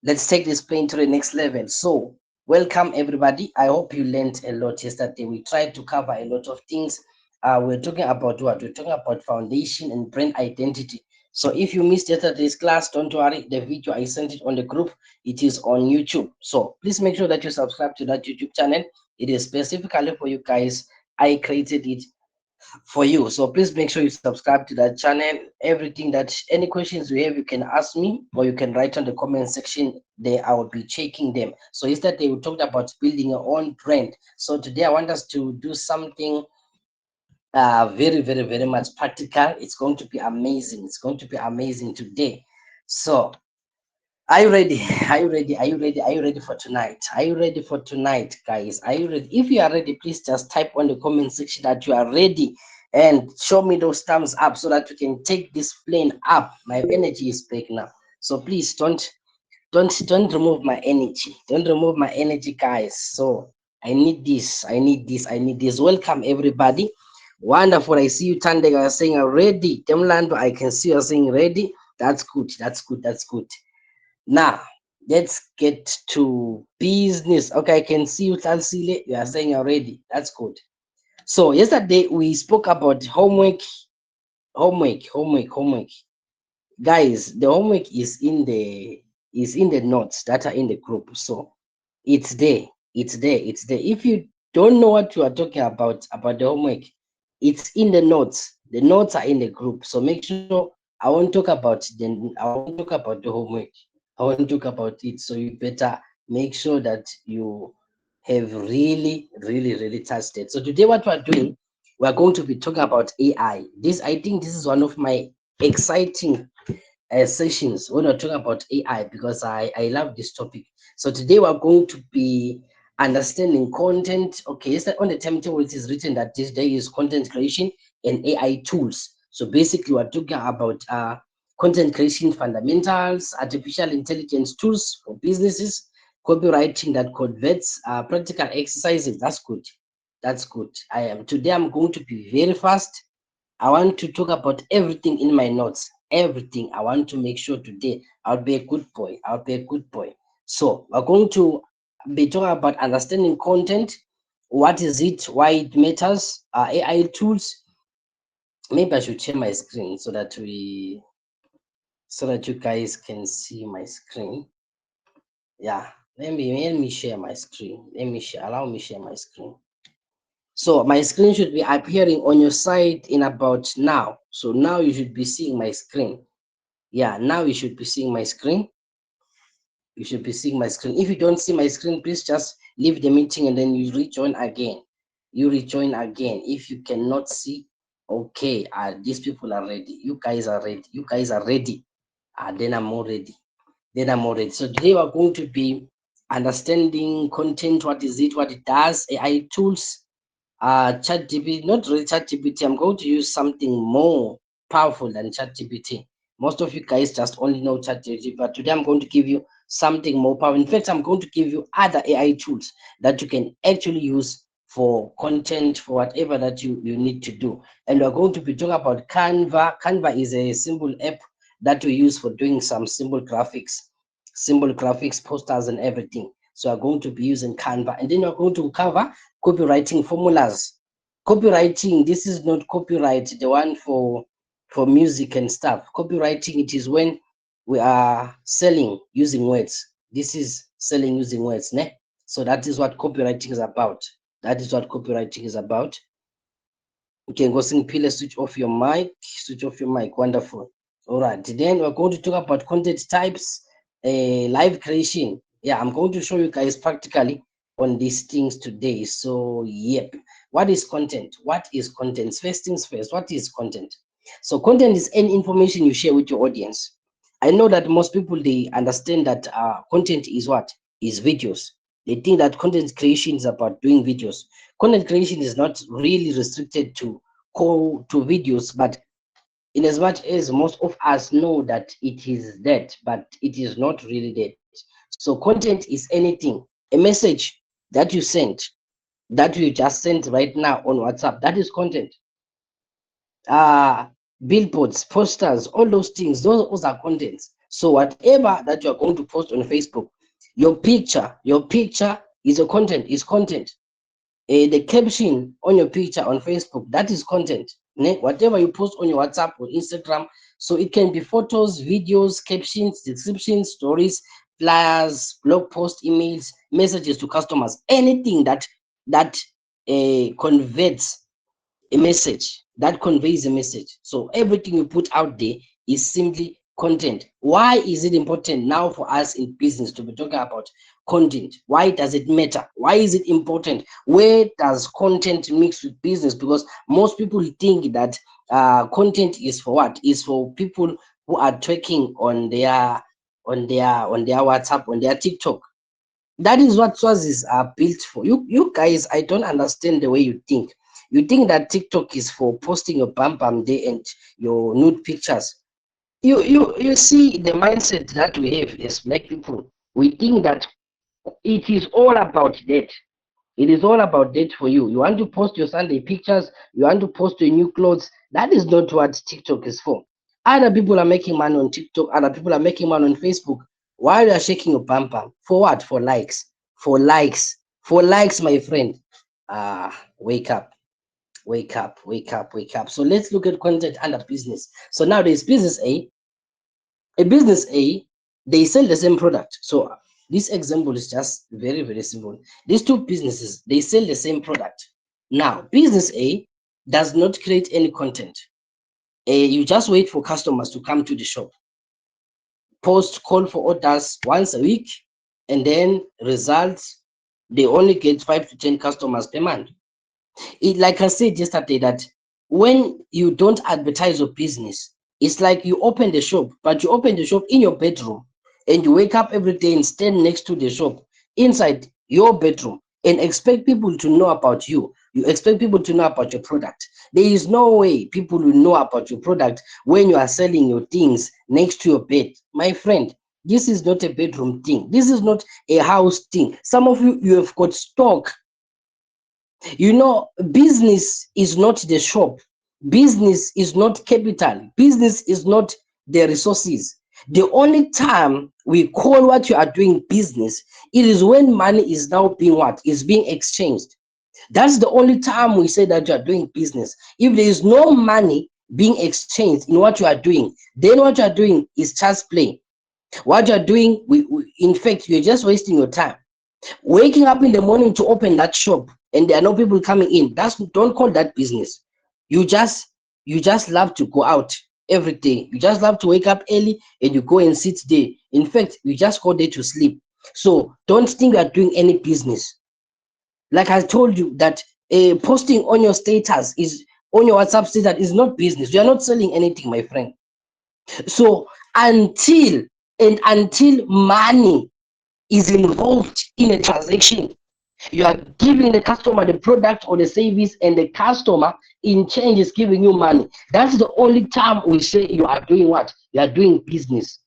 let's take this plane to the next level. So welcome everybody. I hope you learned a lot yesterday. We tried to cover a lot of things. We're talking about what? We're talking about foundation and brand identity. So if you missed yesterday's class, don't worry. The video I sent it on the group. It is on YouTube. So please make sure that you subscribe to that YouTube channel. It is specifically for you guys. I created it for you, so please make sure you subscribe to that channel. Everything that any questions you have, you can ask me or you can write on the comment section there. I will be checking them. So yesterday we talked about building your own brand. So today I want us to do something very much practical. It's going to be amazing. It's going to be amazing today. So are you ready? Are you ready? Are you ready? Are you ready for tonight? Are you ready for tonight, guys? Are you ready? If you are ready, please just type on the comment section that you are ready and show me those thumbs up so that we can take this plane up. My energy is back now. So please don't remove my energy. Don't remove my energy, guys. So I need this. I need this. I need this. Welcome everybody. Wonderful. I see you, Tandega, saying ready. Temlando, I can see you saying ready. That's good. That's good. That's good. Now, let's get to business. Okay, I can see you, Talsile. You are saying already. That's good. So yesterday we spoke about homework. Guys, the homework is in the notes that are in the group. So it's there. It's there. It's there. If you don't know what you are talking about the homework, it's in the notes. The notes are in the group. So make sure I won't talk about the homework. I won't talk about it. So you better make sure that you have really touched it. So today what we're doing, we're going to be talking about AI. I think this is one of my exciting sessions when we're talking about AI because I love this topic. So today we're going to be understanding content. Okay, yes, on the timetable it is written that this day is content creation and AI tools. So basically we're talking about content creation fundamentals, artificial intelligence tools for businesses, copywriting that converts, practical exercises. That's good. That's good. I'm going to be very fast. I want to talk about everything in my notes. Everything. I want to make sure today I'll be a good boy. I'll be a good boy. So we're going to be talking about understanding content. What is it? Why it matters? AI tools. Maybe I should share my screen so that you guys can see my screen. Yeah. Let me share my screen. Allow me share my screen. So my screen should be appearing on your side in about now. So now you should be seeing my screen. Yeah, now you should be seeing my screen. You should be seeing my screen. If you don't see my screen, please just leave the meeting and then you rejoin again. You rejoin again. If you cannot see, okay, these people are ready. You guys are ready. You guys are ready. Then I'm all ready. Then I'm all ready. So today we're going to be understanding content. What is it? What it does? AI tools. ChatGPT, not really ChatGPT. I'm going to use something more powerful than ChatGPT. Most of you guys just only know ChatGPT, but today I'm going to give you something more powerful. In fact, I'm going to give you other AI tools that you can actually use for content, for whatever that you need to do. And we're going to be talking about Canva. Canva is a simple app that we use for doing some simple graphics, posters, and everything. So we're going to be using Canva, and then we're going to cover copywriting formulas. Copywriting, this is not copyright, the one for music and stuff. Copywriting, it is when we are selling using words. This is selling using words, ne? So that is what copywriting is about. That is what copywriting is about. You can go sing Pile, switch off your mic, wonderful. All right, then we're going to talk about content types, live creation. Yeah, I'm going to show you guys practically on these things today. So yep, what is content? What is content? First things first, what is content? So content is any information you share with your audience. I know that most people, they understand that content is what is videos. They think that content creation is about doing videos. Content creation is not really restricted to videos, but in as much as most of us know that it is that, but it is not really that. So content is anything, a message that you sent, that you just sent right now on WhatsApp, that is content. Billboards, posters, all those things, those are contents. So whatever that you're going to post on Facebook, your picture is a content, is content. The caption on your picture on Facebook, that is content. Whatever you post on your WhatsApp or Instagram, so it can be photos, videos, captions, descriptions, stories, flyers, blog post, emails, messages to customers, anything that converts a message, that conveys a message. So everything you put out there is simply content. Why is it important now for us in business to be talking about content? Why does it matter? Why is it important? Where does content mix with business? Because most people think that content is for what? Is for people who are talking on their WhatsApp, on their TikTok. That is what sources are built for. You guys, I don't understand the way you think. You think that TikTok is for posting your bam bam day and your nude pictures. You see the mindset that we have as black people. We think that it is all about that. It is all about that for you. You want to post your Sunday pictures, you want to post your new clothes. That is not what TikTok is for. Other people are making money on TikTok, other people are making money on Facebook. While you are shaking your pam pam. For what? For likes. For likes. For likes, my friend. Wake up. Wake up, wake up, wake up. So let's look at content under business. So now there's business A. A business A, they sell the same product. So this example is just very, very simple. These two businesses, they sell the same product. Now, business A does not create any content. You just wait for customers to come to the shop, post call for orders once a week, and then results, they only get 5 to 10 customers per month. Like I said yesterday, that when you don't advertise your business, it's like you open the shop, but you open the shop in your bedroom, and you wake up every day and stand next to the shop inside your bedroom and expect people to know about you. You expect people to know about your product. There is no way people will know about your product when you are selling your things next to your bed. My friend, this is not a bedroom thing. This is not a house thing. Some of you have got stock. Business is not the shop. Business is not capital. Business is not the resources. The only time we call what you are doing business, it is when money is now being what? Is being exchanged. That's the only time we say that you are doing business. If there is no money being exchanged in what you are doing, then what you are doing is just play. What you are doing, in fact, you're just wasting your time. Waking up in the morning to open that shop and there are no people coming in, that's, don't call that business. You just you just love to go out every day. You just love to wake up early and you go and sit there. In fact, you just go there to sleep. So don't think you are doing any business. Like I told you that posting on your status is on your WhatsApp status is not business. You are not selling anything, my friend. So until money is involved in a transaction, you are giving the customer the product or the service, and the customer in change is giving you money. That's the only time we say you are doing what? You are doing business.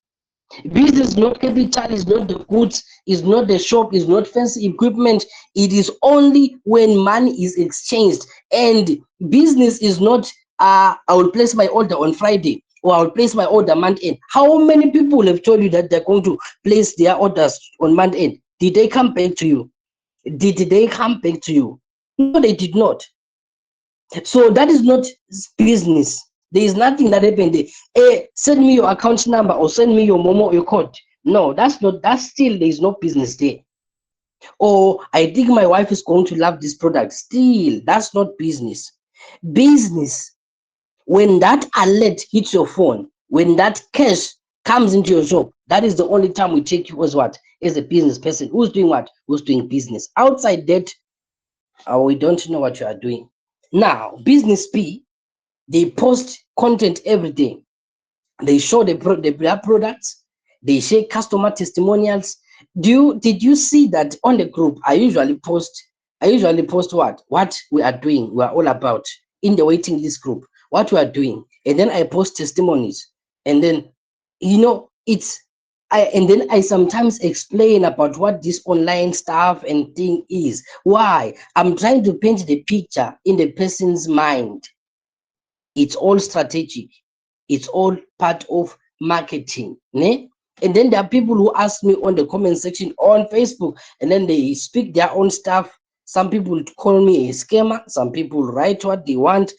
Business is not capital, is not the goods, is not the shop, is not fancy equipment. It is only when money is exchanged. And business is not I will place my order on Friday, or I will place my order month end. How many people have told you that they're going to place their orders on month end? Did they come back to you? Did they come back to you? No, they did not. So that is not business. There is nothing that happened there. Send me your account number or send me your Momo, your code. No, that's not, that's still, there is no business there. Or I think my wife is going to love this product. Still, that's not business. Business, when that alert hits your phone, when that cash comes into your shop, that is the only time we take you as what? As a business person. Who's doing what? Who's doing business. Outside that, we don't know what you are doing. Now, business B, they post content every day. They show their products. They share customer testimonials. Did you see that on the group? I usually post what we are doing. We are all about in the waiting list group. What we are doing, and then I post testimonies, and then it's and then I sometimes explain about what this online stuff and thing is. Why? I'm trying to paint the picture in the person's mind. It's all strategic. It's all part of marketing. Ne? And then there are people who ask me on the comment section on Facebook, and then they speak their own stuff. Some people call me a scammer, some people write what they want.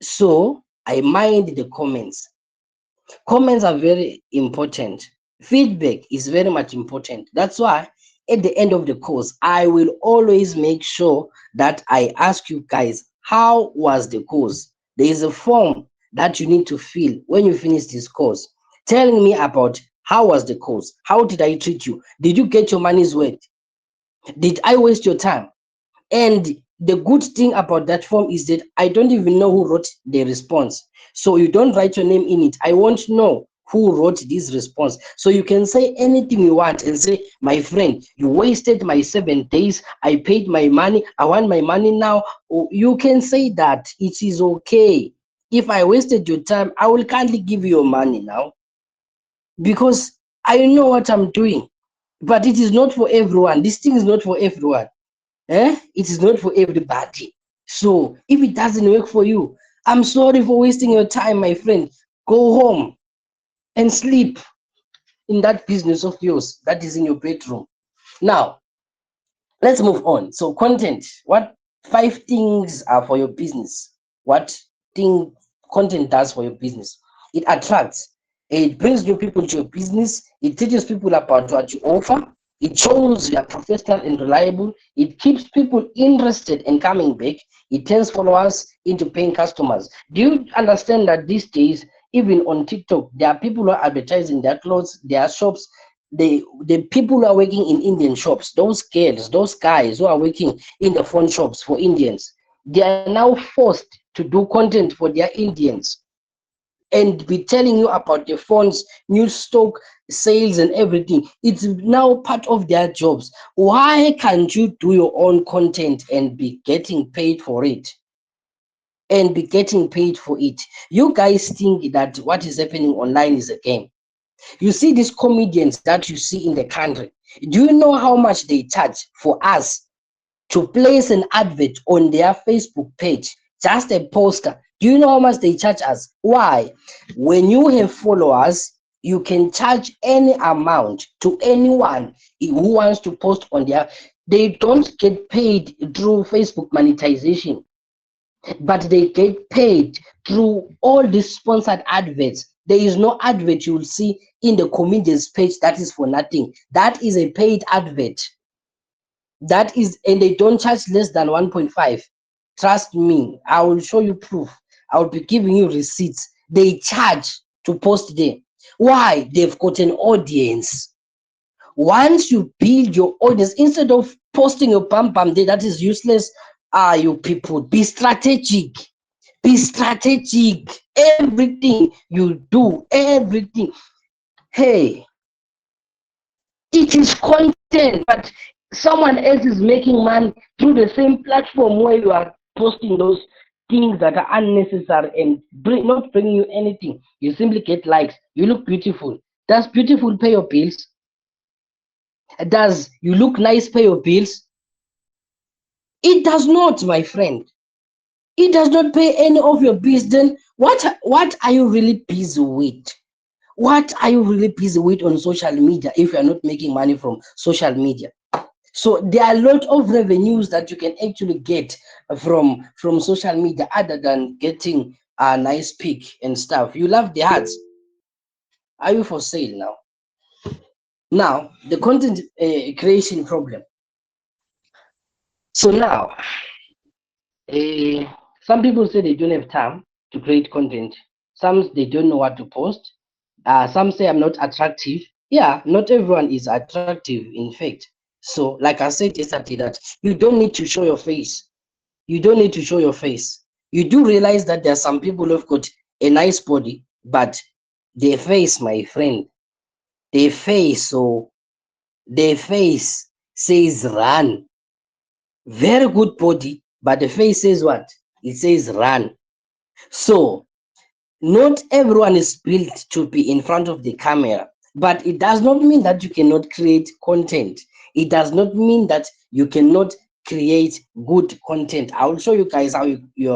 So I mind the comments. Comments are very important. Feedback is very much important. That's why at the end of the course, I will always make sure that I ask you guys, how was the course? There is a form that you need to fill when you finish this course, telling me about how was the course? How did I treat you? Did you get your money's worth? Did I waste your time? And the good thing about that form is that I don't even know who wrote the response. So you don't write your name in it. I won't know who wrote this response. So you can say anything you want and say, my friend, you wasted my 7 days. I paid my money. I want my money now. Or you can say that. It is okay. If I wasted your time, I will kindly give you your money now because I know what I'm doing. But it is not for everyone. This thing is not for everyone. It is not for everybody. So if it doesn't work for you, I'm sorry for wasting your time, my friend. Go home and sleep in that business of yours that is in your bedroom. Now, let's move on. So, content. What 5 things are for your business? What thing content does for your business? It attracts, it brings new people to your business, it teaches people about what you offer, it shows you are professional and reliable, it keeps people interested in coming back, it turns followers into paying customers. Do you understand that these days, even on TikTok, there are people who are advertising their clothes, their shops, the people who are working in Indian shops, those girls, those guys who are working in the phone shops for Indians, they are now forced to do content for their Indians and be telling you about the phones, new stock sales, and everything. It's now part of their jobs. Why can't you do your own content and be getting paid for it? And be getting paid for it. You guys think that what is happening online is a game. You see these comedians that you see in the country. Do you know how much they charge for us to place an advert on their Facebook page? Just a poster. Do you know how much they charge us? Why? When you have followers, you can charge any amount to anyone who wants to post on their. They don't get paid through Facebook monetization, but they get paid through all these sponsored adverts. There is no advert you will see in the comedian's page that is for nothing. That is a paid advert. That is, and they don't charge less than 1.5. Trust me, I will show you proof. I will be giving you receipts. They charge to post there. Why? They've got an audience. Once you build your audience, instead of posting your bam bam day that is useless, you people be strategic. Be strategic. Everything you do, everything. Hey, it is content, but someone else is making money through the same platform where you are posting those things that are unnecessary and not bringing you anything. You simply get likes. You look beautiful. Does beautiful pay your bills? Does you look nice pay your bills? It does not, my friend. It does not pay any of your bills. Then what are you really busy with? What are you really busy with on social media if you are not making money from social media? So there are a lot of revenues that you can actually get from social media other than getting a nice pic and stuff. You love the ads. Are you for sale now? Now the content creation problem. So now, uh, some people say they don't have time to create content. Some they don't know what to post. Some say I'm not attractive. Yeah, not everyone is attractive, in fact. So, like I said yesterday, that you don't need to show your face. You don't need to show your face. You do realize that there are some people who've got a nice body, but their face, my friend, their face, so their face says run. Very good body, but the face says what? It says run. So not everyone is built to be in front of the camera, but it does not mean that you cannot create content. It does not mean that you cannot create good content. I will show you guys how you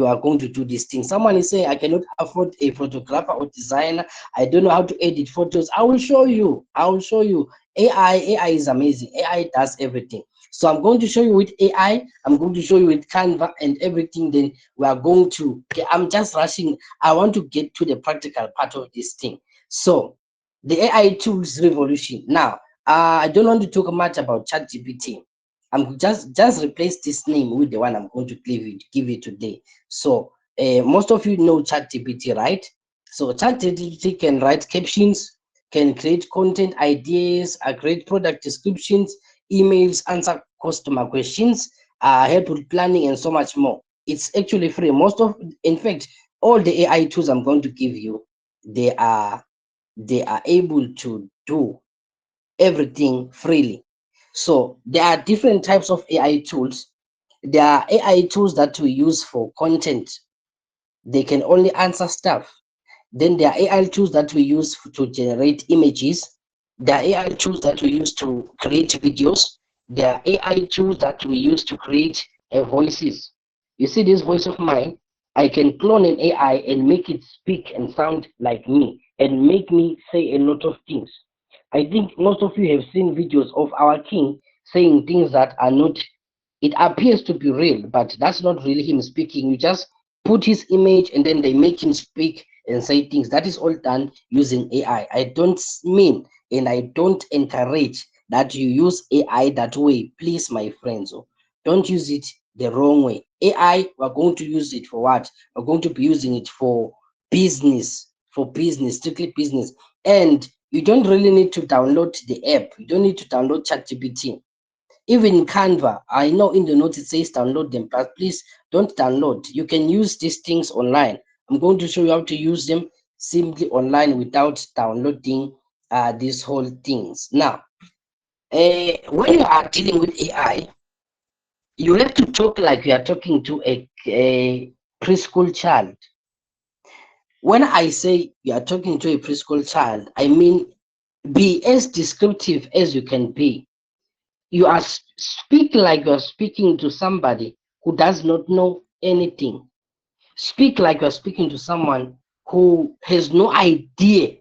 are going to do this thing. Someone is saying, I cannot afford a photographer or designer. I don't know how to edit photos. I will show you. I will show you. AI is amazing. AI does everything. So I'm going to show you with AI. I'm going to show you with Canva and everything. Then we are going to. Okay, I'm just rushing. I want to get to the practical part of this thing. So the AI tools revolution. Now, I don't want to talk much about ChatGPT. I'm just replace this name with the one I'm going to give you today. So most of you know ChatGPT, right? So ChatGPT can write captions, can create content ideas, create product descriptions, emails, answer customer questions, help with planning, and so much more. It's actually free. In fact, all the AI tools I'm going to give you, they are able to do everything freely. So there are different types of AI tools. There are AI tools that we use for content. They can only answer stuff. Then there are AI tools that we use to generate images. There are AI tools that we use to create videos. There are AI tools that we use to create voices. You see this voice of mine? I can clone an AI and make it speak and sound like me and make me say a lot of things. I think most of you have seen videos of our king saying things that are not, it appears to be real, but that's not really him speaking. You just put his image and then they make him speak and say things. That is all done using AI. I don't mean and I don't encourage that you use AI that way. Please, my friends, oh, don't use it the wrong way. AI, we're going to use it for what? We're going to be using it for business, strictly business. And you don't really need to download the app. You don't need to download ChatGPT. Even Canva, I know in the note it says download them, but please don't download. You can use these things online. I'm going to show you how to use them simply online without downloading these whole things. Now, when you are dealing with AI, you have to talk like you are talking to a preschool child. When I say you are talking to a preschool child, I mean be as descriptive as you can be. You are speak like you're speaking to somebody who does not know anything. Speak like you're speaking to someone who has no idea.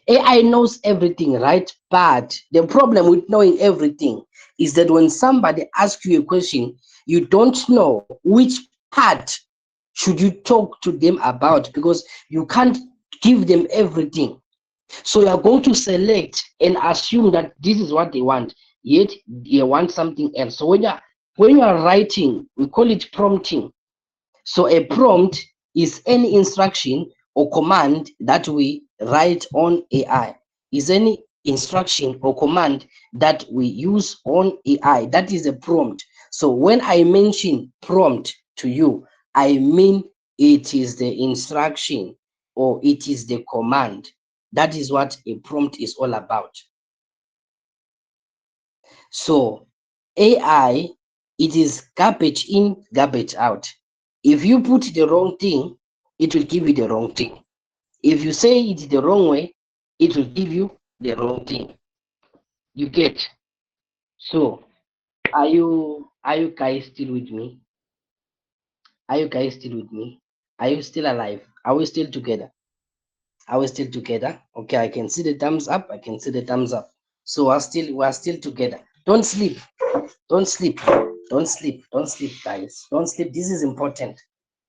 AI knows everything, right? But the problem with knowing everything is that when somebody asks you a question, you don't know which part should you talk to them about, because you can't give them everything. So you are going to select and assume that this is what they want, yet they want something else. So when you are writing, we call it prompting. So a prompt is any instruction or command that we write on AI. Is any instruction or command that we use on AI. That is a prompt. So when I mention prompt to you, I mean it is the instruction or it is the command. That is what a prompt is all about. So AI, it is garbage in, garbage out. If you put the wrong thing, it will give you the wrong thing. If you say it the wrong way, it will give you the wrong thing. You get? So are you guys still with me? Are you guys still with me? Are you still alive? Are we still together? Are we still together? Okay, I can see the thumbs up. I can see the thumbs up. So we're still together. Don't sleep. Don't sleep. Don't sleep. Don't sleep, guys. Don't sleep. This is important.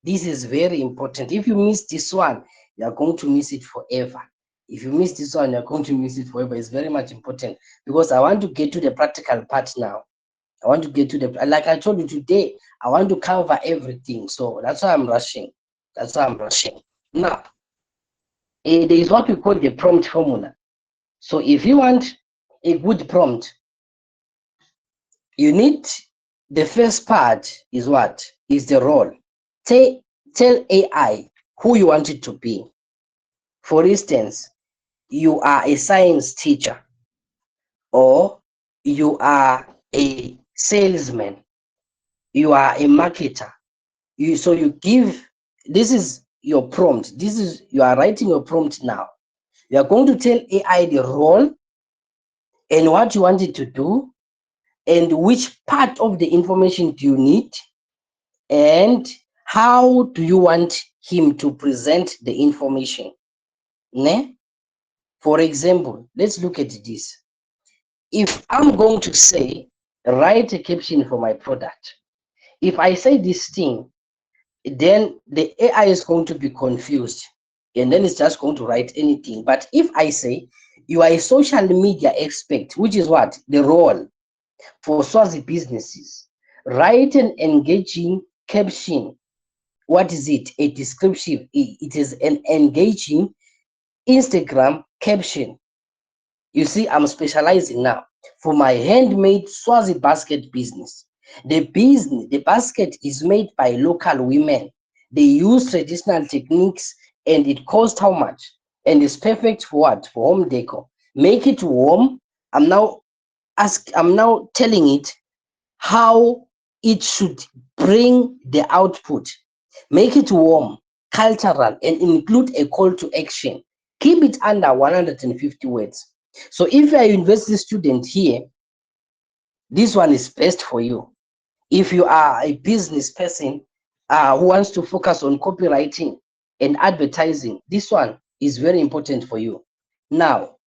This is very important. If you miss this one, you are going to miss it forever. If you miss this one, you're going to miss it forever. It's very much important because I want to get to the practical part now. I want to get to the, like I told you today, I want to cover everything. So that's why I'm rushing. That's why I'm rushing. Now, there is what we call the prompt formula. So if you want a good prompt, you need, the first part is what? Is the role. Tell, tell AI who you want it to be. For instance, you are a science teacher or you are a salesman, you are a marketer. So you give, this is your prompt. This is, you are writing your prompt now. You are going to tell AI the role and what you want it to do and which part of the information do you need, and how do you want him to present the information. Ne? For example, let's look at this. If I'm going to say, write a caption for my product, if I say this thing, then the AI is going to be confused and then it's just going to write anything. But if I say, you are a social media expert, which is what? The role for Swazi businesses. Write an engaging caption. What is it? A description. It is an engaging Instagram caption. You see, I'm specializing now for my handmade Swazi basket business. The basket is made by local women. They use traditional techniques and it costs how much? And it's perfect for what? For home decor. Make it warm. I'm now telling it how it should bring the output. Make it warm, cultural, and include a call to action. Keep it under 150 words. So if you're a university student here, this one is best for you. If you are a business person who wants to focus on copywriting and advertising, this one is very important for you. Now,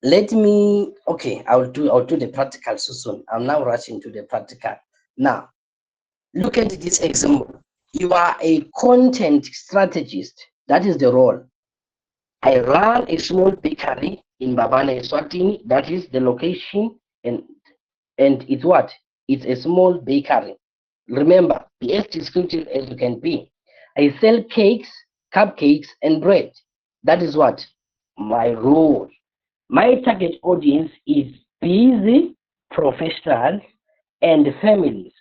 let me, okay, I'll do the practical so soon. I'm now rushing to the practical. Now, look at this example. You are a content strategist. That is the role. I run a small bakery in Babane, Eswatini. That is the location, and it's what? It's a small bakery. Remember, be as descriptive as you can be. I sell cakes, cupcakes, and bread. That is what? My role. My target audience is busy professionals and families.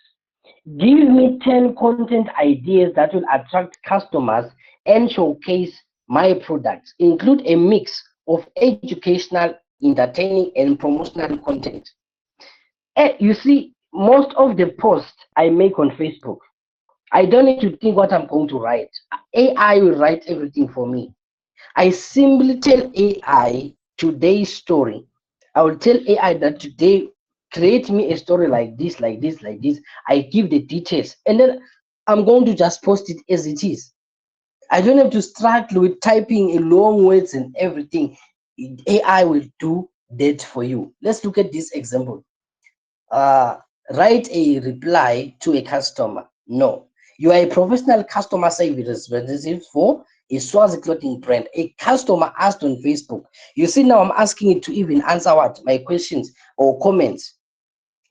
Give me 10 content ideas that will attract customers and showcase my products. Include a mix of educational, entertaining, and promotional content. You see, most of the posts I make on Facebook, I don't need to think what I'm going to write. AI will write everything for me. I simply tell AI today's story. I will tell AI that today, create me a story like this, like this, like this. I give the details, and then I'm going to just post it as it is. I don't have to struggle with typing in long words and everything. AI will do that for you. Let's look at this example. uh, Write a reply to a customer. No, you are a professional customer service representative for a Swazi clothing brand. A customer asked on Facebook. You see, now I'm asking it to even answer what? My questions or comments.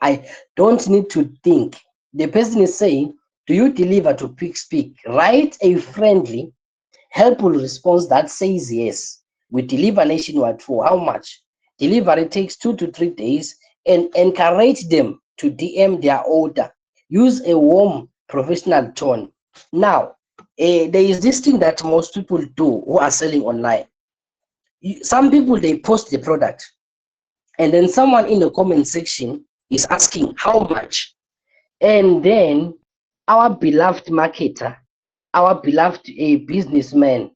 I don't need to think. The person is saying, do you deliver to Pick Speak? Write a friendly, helpful response that says yes. We deliver nationwide for how much? Delivery takes 2 to 3 days, and encourage them to DM their order. Use a warm, professional tone. Now, there is this thing that most people do who are selling online. Some people, they post the product, and then someone in the comment section is asking how much. And then our beloved marketer, our beloved businessman,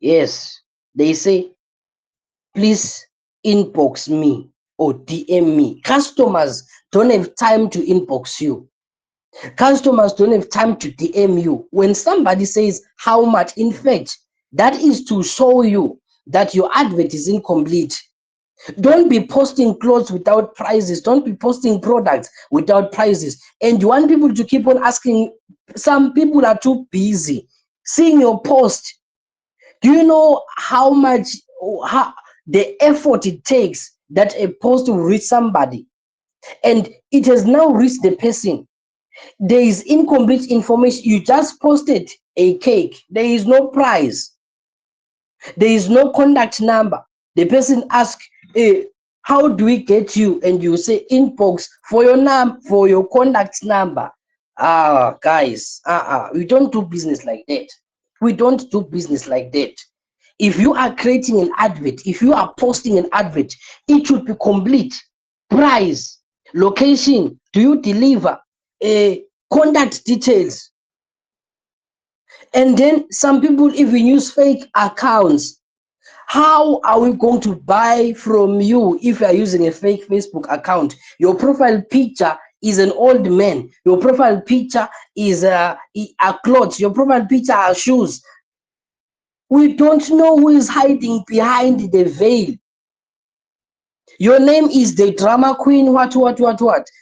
yes, they say, please inbox me or DM me. Customers don't have time to inbox you. Customers don't have time to DM you. When somebody says how much, in fact, that is to show you that your advert is incomplete. Don't be posting clothes without prices. Don't be posting products without prices. And you want people to keep on asking. Some people are too busy seeing your post. Do you know how much, how the effort it takes that a post will reach somebody, and it has now reached the person? There is incomplete information. You just posted a cake. There is no price. There is no contact number. The person asks, hey, how do we get you? And you say inbox for your for your contact number. Guys, we don't do business like that. We don't do business like that. If you are creating an advert, if you are posting an advert, it should be complete. Price, location, do you deliver, contact details. And then some people even use fake accounts. How are we going to buy from you if you are using a fake Facebook account? Your profile picture is an old man. Your profile picture is a clothes. Your profile picture are shoes. We don't know who is hiding behind the veil. Your name is the drama queen. What?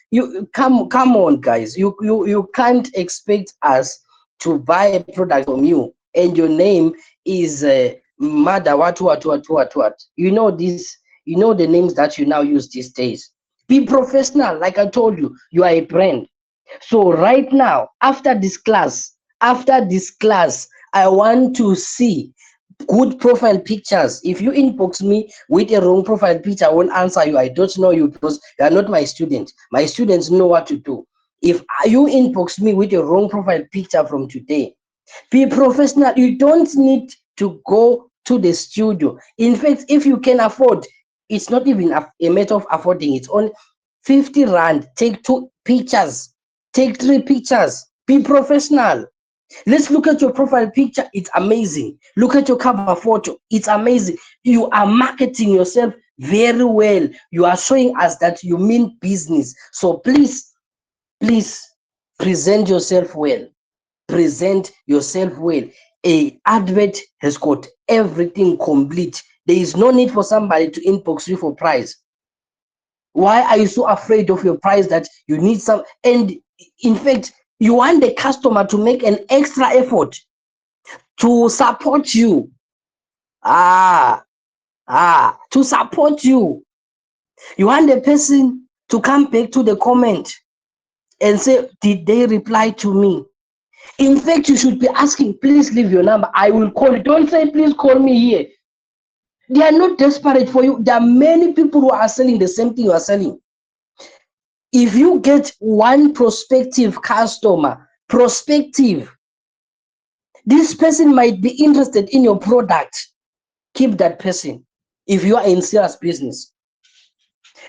You come on, guys. You can't expect us to buy a product from you, and your name is mother. What? You know this. You know the names that you now use these days. Be professional. Like I told you, you are a brand. So right now, after this class, I want to see good profile pictures. If you inbox me with a wrong profile picture, I won't answer you. I don't know you because you are not my student. My students know what to do. If you inbox me with a wrong profile picture from today, be professional. You don't need to go to the studio. In fact, if you can afford, it's not even a matter of affording. It's only 50 rand. Take 2 pictures. Take 3 pictures. Be professional. Let's look at your profile picture. It's amazing. Look at your cover photo. It's amazing. You are marketing yourself very well. You are showing us that you mean business. So please present yourself well. Present yourself well. A advert has got everything complete. There is no need for somebody to inbox you for price. Why are you so afraid of your price that you need some? And in fact, you want the customer to make an extra effort to support you. Ah, to support you. You want the person to come back to the comment and say, did they reply to me? In fact, you should be asking, please leave your number. I will call you. Don't say, please call me here. They are not desperate for you. There are many people who are selling the same thing you are selling. If you get one prospective customer, this person might be interested in your product. Keep that person if you are in serious business.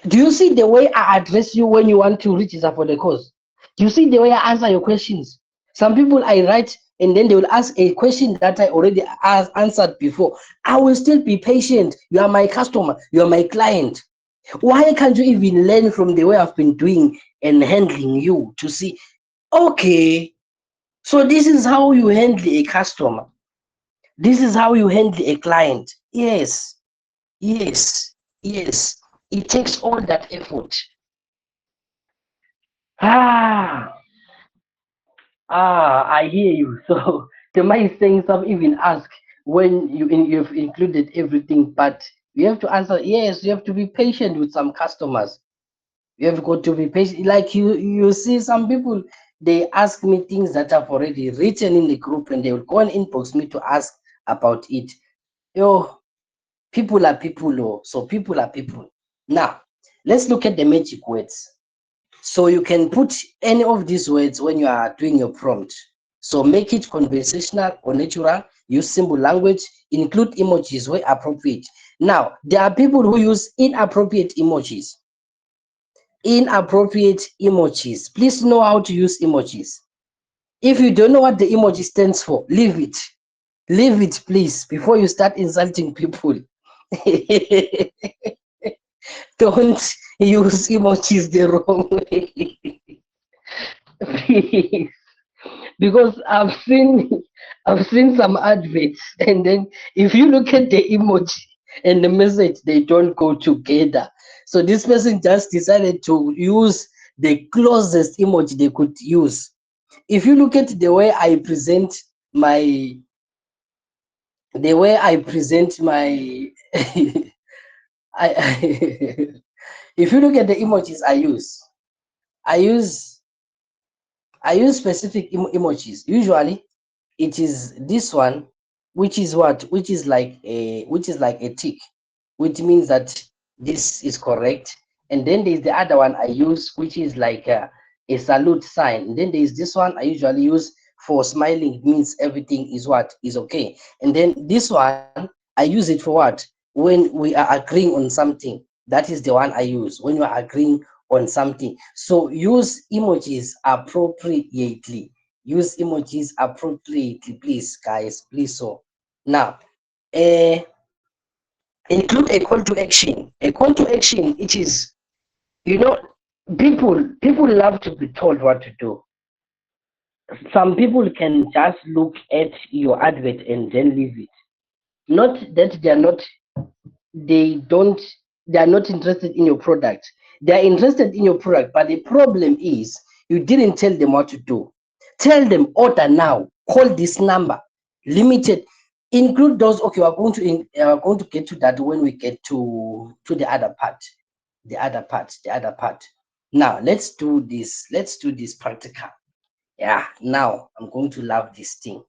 Do you see the way I address you when you want to register for the course? Do you see the way I answer your questions? Some people I write and then they will ask a question that I already answered before. I will still be patient. You are my customer. You are my client. Why can't you even learn from the way I've been doing and handling you to see, okay, so this is how you handle a customer. This is how you handle a client. Yes, yes. It takes all that effort. Ah, I hear you. So the man is saying some even ask when you've included everything, but you have to answer yes. You have to be patient with some customers. You have got to be patient. Like you see some people, they ask me things that I've already written in the group, and they will go and inbox me to ask about it. Yo, people are people, oh. So people are people. Now, let's look at the magic words. So you can put any of these words when you are doing your prompt. So make it conversational or natural, use simple language, include emojis where appropriate. Now, there are people who use inappropriate emojis. Inappropriate emojis. Please know how to use emojis. If you don't know what the emoji stands for, leave it. Leave it, please, before you start insulting people. Don't use emojis the wrong way. Please. Because I've seen some adverts, and then if you look at the emoji and the message, they don't go together. So this person just decided to use the closest emoji they could use. If you look at the way I present my the way I present my I if you look at the emojis I use I use specific emojis. Usually it is this one, which is what? Which is like a tick, which means that this is correct. And then there's the other one I use, which is like a salute sign. And then there's this one I usually use for smiling. It means everything is what is okay. And then this one I use it for what? When we are agreeing on something. That is the one I use when you are agreeing on something. So use emojis appropriately. Use emojis appropriately, please, guys. Please. So now, uh, Include a call to action. A call to action, it is, you know, people love to be told what to do. Some people can just look at your advert and then leave it. Not that they don't they are not interested in your product. They are interested in your product, but the problem is you didn't tell them what to do. Tell them order now, call this number, limited, include those. Okay, we're going to get to that when we get to the other part. The other part. Now let's do this practical. Yeah, now I'm going to love this thing.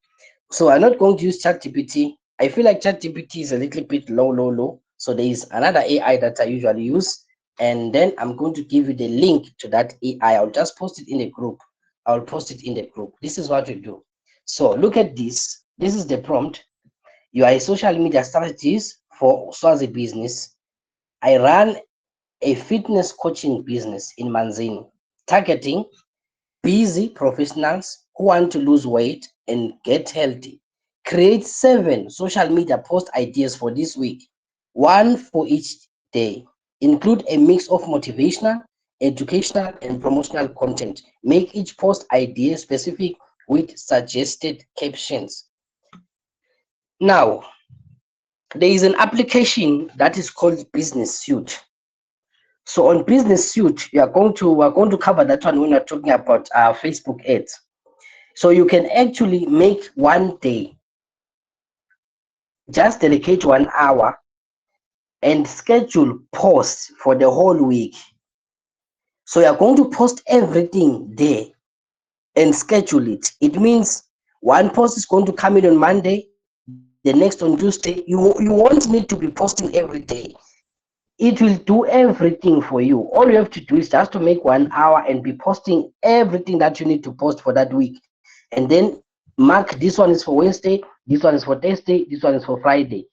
So I'm not going to use ChatGPT. I feel like ChatGPT is a little bit low. So there is another AI that I usually use, and then I'm going to give you the link to that AI. I'll just post it in the group. I'll post it in the group. This is what we do. So look at this. This is the prompt. You are a social media strategist for Swazi business. I run a fitness coaching business in Manzini, targeting busy professionals who want to lose weight and get healthy. Create 7 social media post ideas for this week, one for each day. Include a mix of motivational, educational, and promotional content. Make each post idea specific with suggested captions. Now, there is an application that is called Business Suite. So on Business Suite, we're going to cover that one when we're talking about Facebook ads. So you can actually make one day, just dedicate 1 hour and schedule posts for the whole week. So you're going to post everything there and schedule it. It means one post is going to come in on Monday, the next on Tuesday. You won't need to be posting every day. It will do everything for you. All you have to do is just to make 1 hour and be posting everything that you need to post for that week. And then mark this one is for Wednesday, this one is for Thursday, this one is for Friday.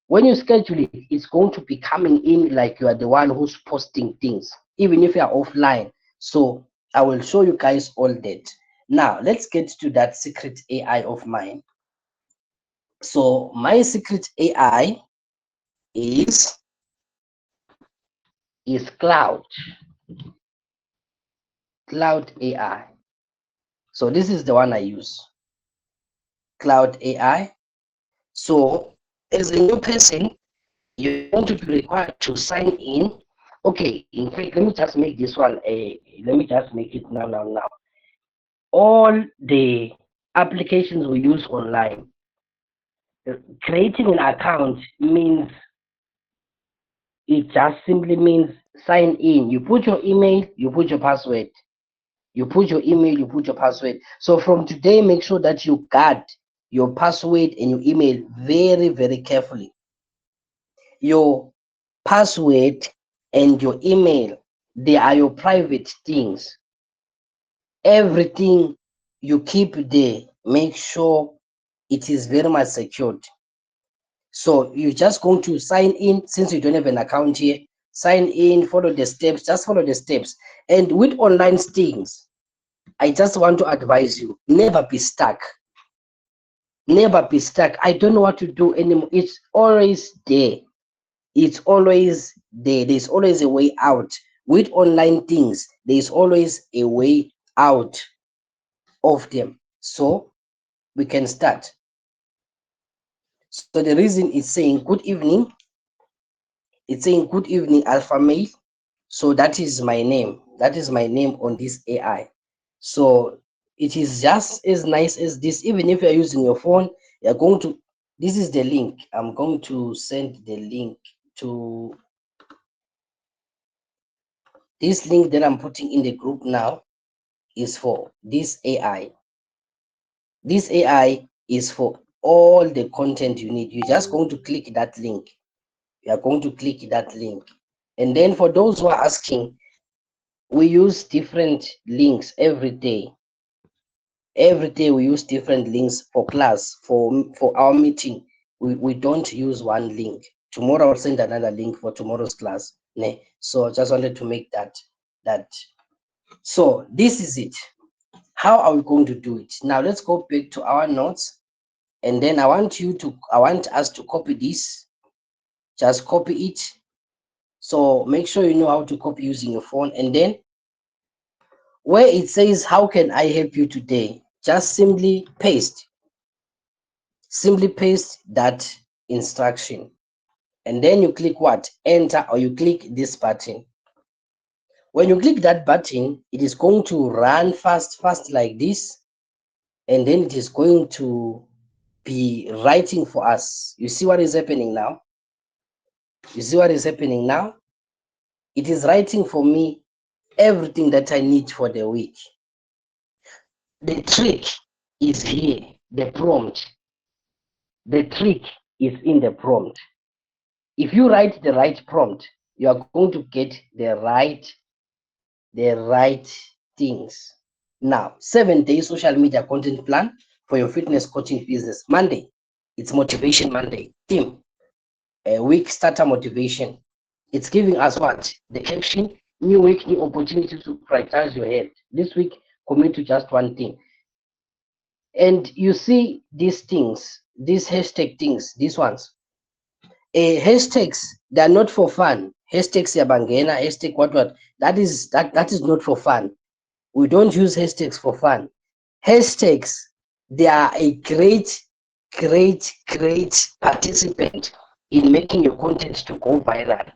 When you schedule it, it's going to be coming in like you are the one who's posting things, even if you are offline. So I will show you guys all that. Now let's get to that secret AI of mine. So my secret AI is is Cloud AI. So this is the one I use, Cloud AI. So as a new person, you're going to be required to sign in. Okay, in fact, let me just make this one a, let me just make it now. All the applications we use online, creating an account means, it just simply means sign in. You put your email, you put your password. You put your email, you put your password. So from today, make sure that you guard your password and your email very carefully. Your password and your email, they are your private things. Everything you keep there, make sure it is very much secured. So you're just going to sign in. Since you don't have an account here, sign in, follow the steps, just follow the steps. And with online things, I just want to advise you, never be stuck. Never be stuck. I don't know what to do anymore. It's always there. It's always there. There's always a way out. With online things, there's always a way out of them. So we can start. So the reason is saying good evening. It's saying good evening, Alpha Male. So that is my name. That is my name on this AI. So it is just as nice as this. Even if you're using your phone, you're going to, this is the link. I'm going to send the link to this link that I'm putting in the group now is for this AI. This AI is for all the content you need. You're just going to click that link. You are going to click that link. And then for those who are asking, we use different links every day. Every day we use different links for class, for our meeting. We don't use one link. Tomorrow I'll send another link for tomorrow's class. So I just wanted to make that. So this is it. How are we going to do it? Now let's go back to our notes, and then I want us to copy this. just copy it. So make sure you know how to copy using your phone, and then where it says how can I help you today, just simply paste that instruction, and then you click what, enter, or you click this button. When you click that button, it is going to run fast like this, and then it is going to be writing for us. You see what is happening now? You see what is happening now? It is writing for me everything that I need for the week. The trick is here, the prompt. The trick is in the prompt. If you write the right prompt, you are going to get the right things. Now, 7-day social media content plan for your fitness coaching business. Monday, it's Motivation Monday. Theme, a week starter motivation. It's giving us what? The caption, new week, new opportunity to prioritize your health. This week, commit to just one thing. And you see these things, these hashtag things, these ones. Hashtags, they're not for fun. Hashtags yabangena, hashtag what. That is not for fun. We don't use hashtags for fun. Hashtags, they are a great participant in making your content to go viral,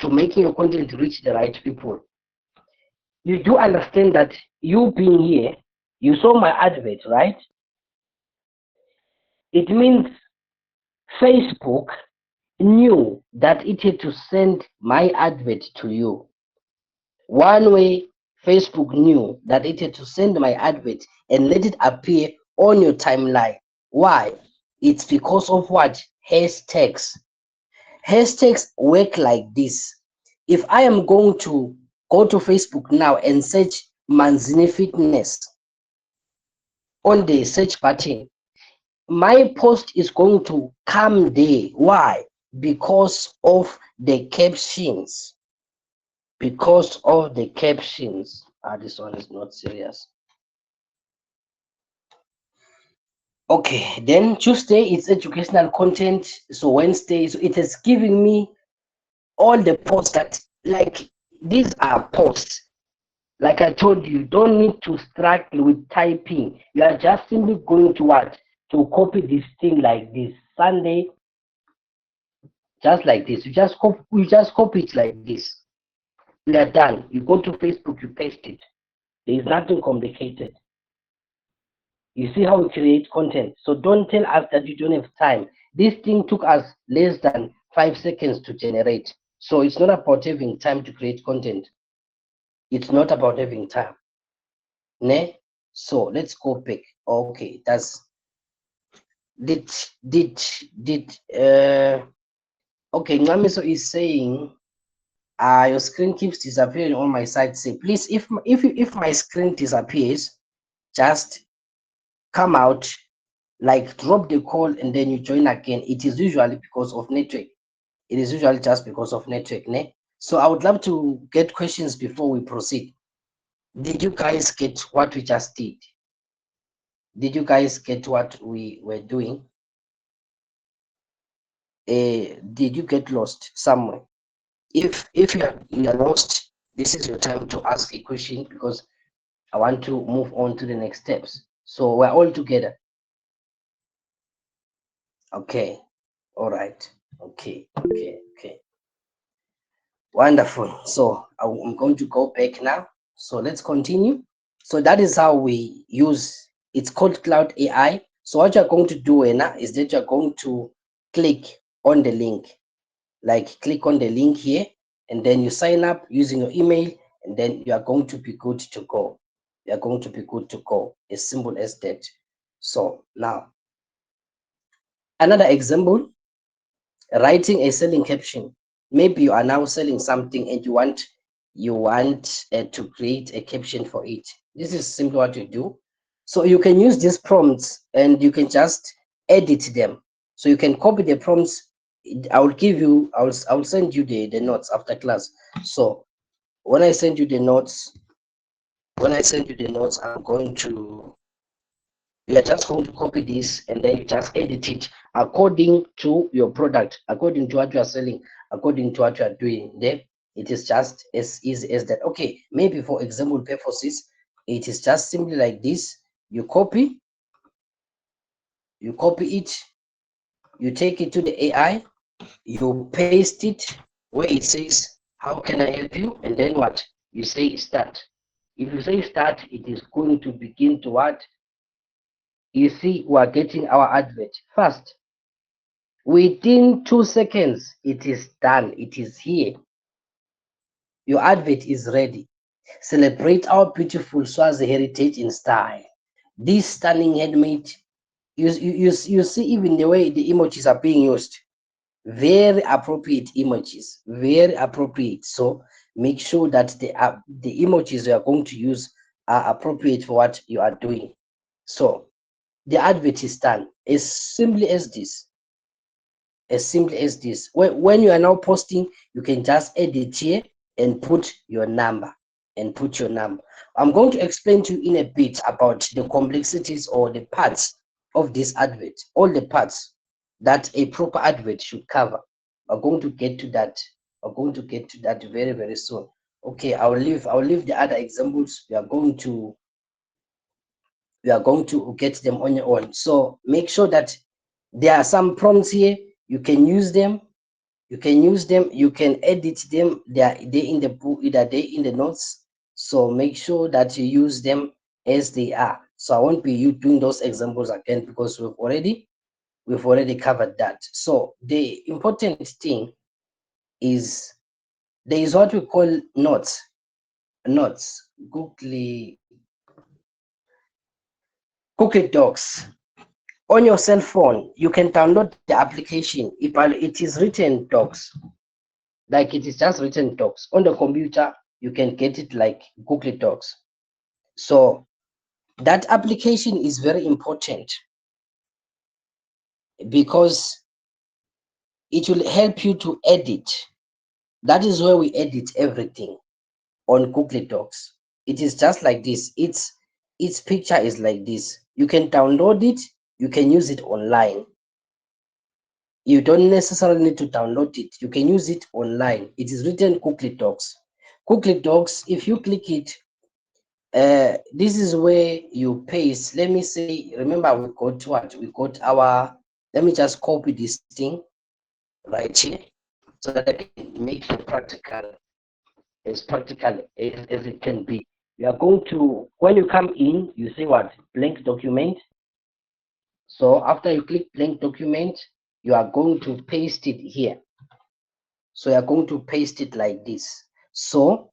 to making your content reach the right people. You do understand that you being here, you saw my advert, right? It means Facebook knew that it had to send my advert to you. One way Facebook knew that it had to send my advert and let it appear on your timeline. Why? It's because of what? Hashtags. Hashtags work like this. If I am going to go to Facebook now and search Manzini Fitness on the search button, my post is going to come there. Why? Because of the captions. Because of the captions. This one is not serious. Okay, then Tuesday it's educational content. So Wednesday, so it is giving me all the posts that, like, these are posts. Like I told you, don't need to struggle with typing. You are just simply going to what? To copy this thing like this. Sunday, just like this. You just copy it like this. We are done. You go to Facebook, you paste it. There is nothing complicated. You see how we create content. So don't tell us that you don't have time. This thing took us less than 5 seconds to generate. So it's not about having time to create content. It's not about having time. Ne? So let's go back. Okay, that's did okay, Ngamiso is saying your screen keeps disappearing on my side. Say please, if my screen disappears, just come out, like drop the call and then you join again. It is usually because of network. It is usually just because of network. Ne? So I would love to get questions before we proceed. Did you guys get what we just did? Did you guys get what we were doing? Did you get lost somewhere? If you are lost, this is your time to ask a question, because I want to move on to the next steps. So we're all together. Okay. All right. Okay. Wonderful. So I'm going to go back now. So let's continue. So that is how we use, it's called Cloud AI. So what you're going to do now is that you're going to click on the link, like click on the link here, and then you sign up using your email, and then you are going to be good to go. You are going to be good to go. As simple as that. So now, another example, writing a selling caption. Maybe you are now selling something and you want to create a caption for it. This is simply what you do. So you can use these prompts and you can just edit them. So you can copy the prompts. I'll send you the notes after class. So when I send you the notes, I'm going to, you are just going to copy this and then you just edit it according to your product, according to what you are selling, according to what you are doing. Then it is just as easy as that. Okay, maybe for example purposes, it is just simply like this. You copy it, you take it to the AI, you paste it where it says, how can I help you? And then what? You say start. If you say start, it is going to begin to what? You see, we are getting our advert fast. Within 2 seconds, it is done. It is here. Your advert is ready. Celebrate our beautiful Swazi heritage in style. This stunning handmade, you see even the way the emojis are being used. Very appropriate images, very appropriate. So make sure that the emojis you are going to use are appropriate for what you are doing. So the advert is done as simply as this. As simple as this. When you are now posting, you can just edit here and put your number I'm going to explain to you in a bit about the complexities or the parts of this advert, all the parts that a proper advert should cover. I'm going to get to that. Very, very soon. Okay, I'll leave the other examples. We are going to get them on your own. So make sure that there are some prompts here. You can use them. You can edit them. They in the book, either they in the notes. So make sure that you use them as they are. So I won't be you doing those examples again because we've already covered that. So the important thing is there is what we call notes. Google Docs. On your cell phone, you can download the application. If it is written docs, like it is just written docs. On the computer, you can get it like Google Docs. So that application is very important because it will help you to edit. That is where we edit everything on Google Docs. It is just like this. Its picture is like this. You can download it. You can use it online. You don't necessarily need to download it. You can use it online. It is written Google Docs. Google Docs, if you click it, this is where you paste. Let me say, remember we got what? We got our, let me just copy this thing right here so that I can make it practical as it can be. You are going to, when you come in, you say what? Blank document. So after you click blank document, you are going to paste it here. So you're going to paste it like this. So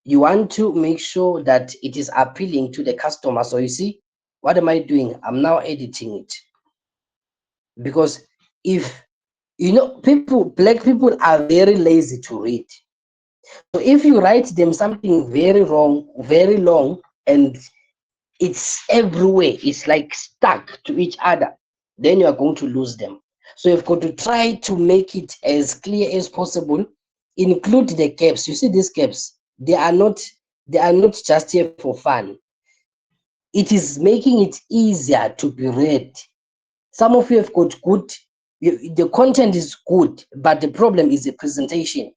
you want to make sure that it is appealing to the customer. So you see, what am I doing? I'm now editing it. Because if black people are very lazy to read. So if you write them something very wrong, very long, and it's everywhere, it's like stuck to each other, then you are going to lose them. So you've got to try to make it as clear as possible. Include the caps. You see these caps, they are not just here for fun. It is making it easier to be read. Some of you have got good, the content is good, but the problem is the presentation.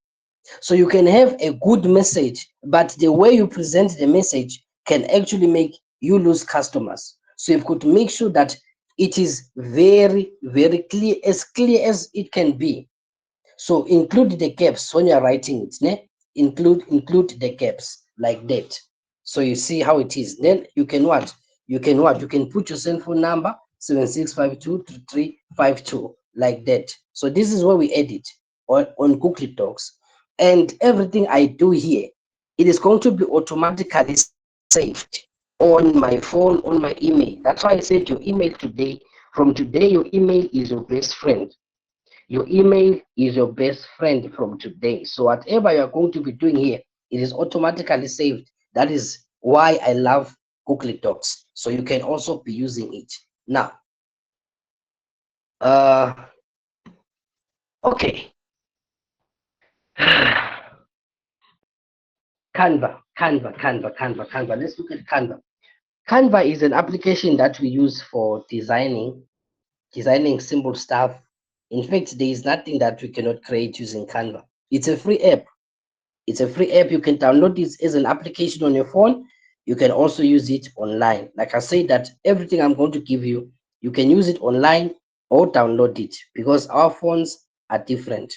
So you can have a good message, but the way you present the message can actually make you lose customers. So you've got to make sure that it is very, very clear as it can be. So include the caps when you're writing it. Ne? Include the caps like that. So you see how it is. Then you can what? You can put your cell phone number 76522352 like that. So this is where we edit on Google Docs. And everything I do here, it is going to be automatically saved on my phone, on my email. That's why I said your email today. From today, your email is your best friend. Your email is your best friend from today. So whatever you're going to be doing here, it is automatically saved. That is why I love Google Docs. So you can also be using it. Now, okay. Canva. Let's look at Canva. Canva is an application that we use for designing designing simple stuff. In fact, there is nothing that we cannot create using Canva. It's a free app. It's a free app. You can download it as an application on your phone. You can also use it online. Like I said, that everything I'm going to give you, you can use it online or download it, because our phones are different.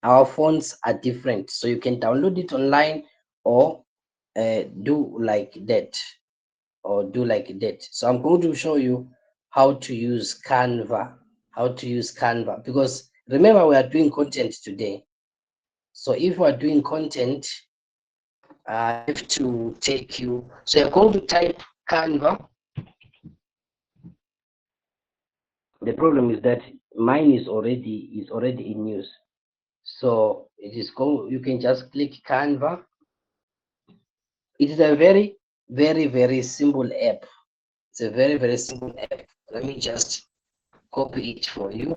Our phones are different. So you can download it online, or do like that, So I'm going to show you how to use Canva, because remember, we are doing content today. So if we are doing content, I have to take you. So you're going to type Canva. The problem is that mine is already in use. So it is go. You can just click Canva. It is a very, very, very simple app. It's a very, very simple app. Let me just copy it for you.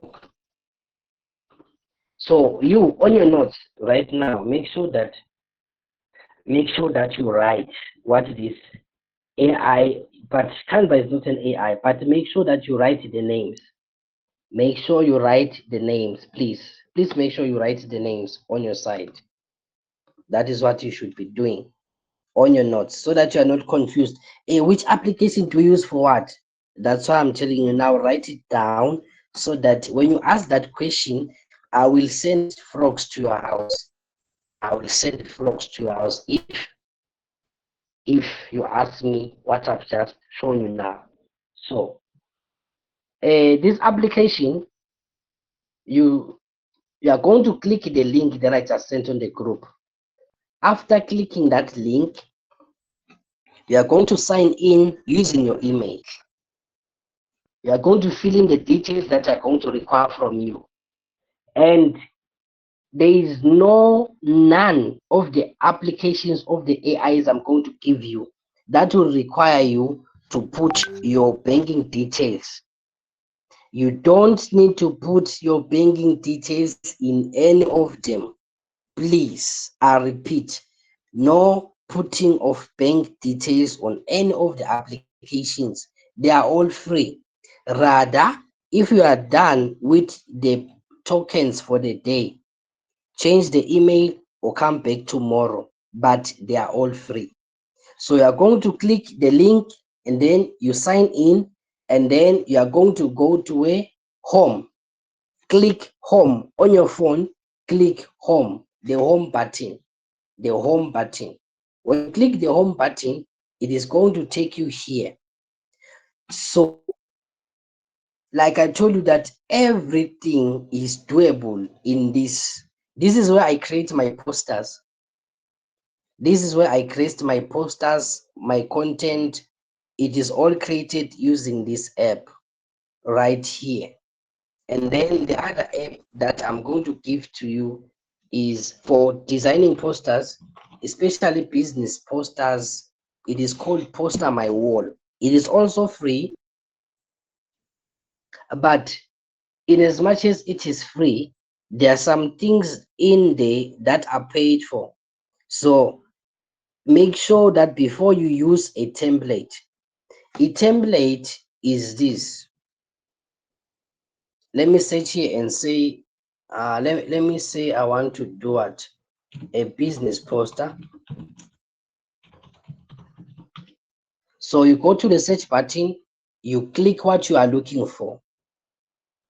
So you, on your notes right now, make sure that you write what it is AI, but Canva is not an AI, but make sure that you write the names. Make sure you write the names, please. Please make sure you write the names on your side. That is what you should be doing on your notes, so that you are not confused. Hey, which application to use for what? That's why I'm telling you now, write it down, so that when you ask that question, I will send frogs to your house. I will send frogs to your house if you ask me what I've just shown you now. So this application, you you are going to click the link that I just sent on the group. After clicking that link, you are going to sign in using your email. You are going to fill in the details that are going to require from you. And there is none of the applications of the AIs I'm going to give you that will require you to put your banking details. You don't need to put your banking details in any of them. Please, I repeat, no putting of bank details on any of the applications. They are all free. Rather, if you are done with the tokens for the day, change the email or come back tomorrow. But they are all free. So you are going to click the link, and then you sign in, and then you are going to go to a home. Click home on your phone. Click home, the home button. The home button. When you click the home button, it is going to take you here. So, like I told you, that everything is doable in this. This is where I create my posters. This is where I create my posters, my content. It is all created using this app right here. And then the other app that I'm going to give to you is for designing posters, especially business posters. It is called Poster My Wall. It is also free, but in as much as it is free, there are some things in there that are paid for. So make sure that before you use a template is this. Let me search here and say, let me say I want to do what? A business poster. So you go to the search button, you click what you are looking for.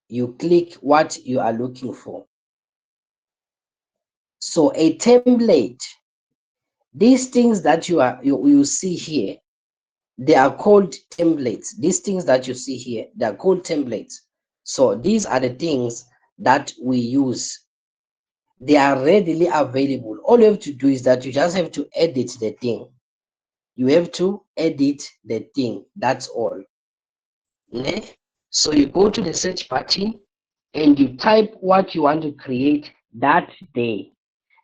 You click what you are looking for. So a template, these things that you see here, they are called templates. These things that you see here, they are called templates. So these are the things that we use. They are readily available. All you have to do is that you just have to edit the thing. You have to edit the thing. That's all. Ne? So you go to the search button and you type what you want to create that day.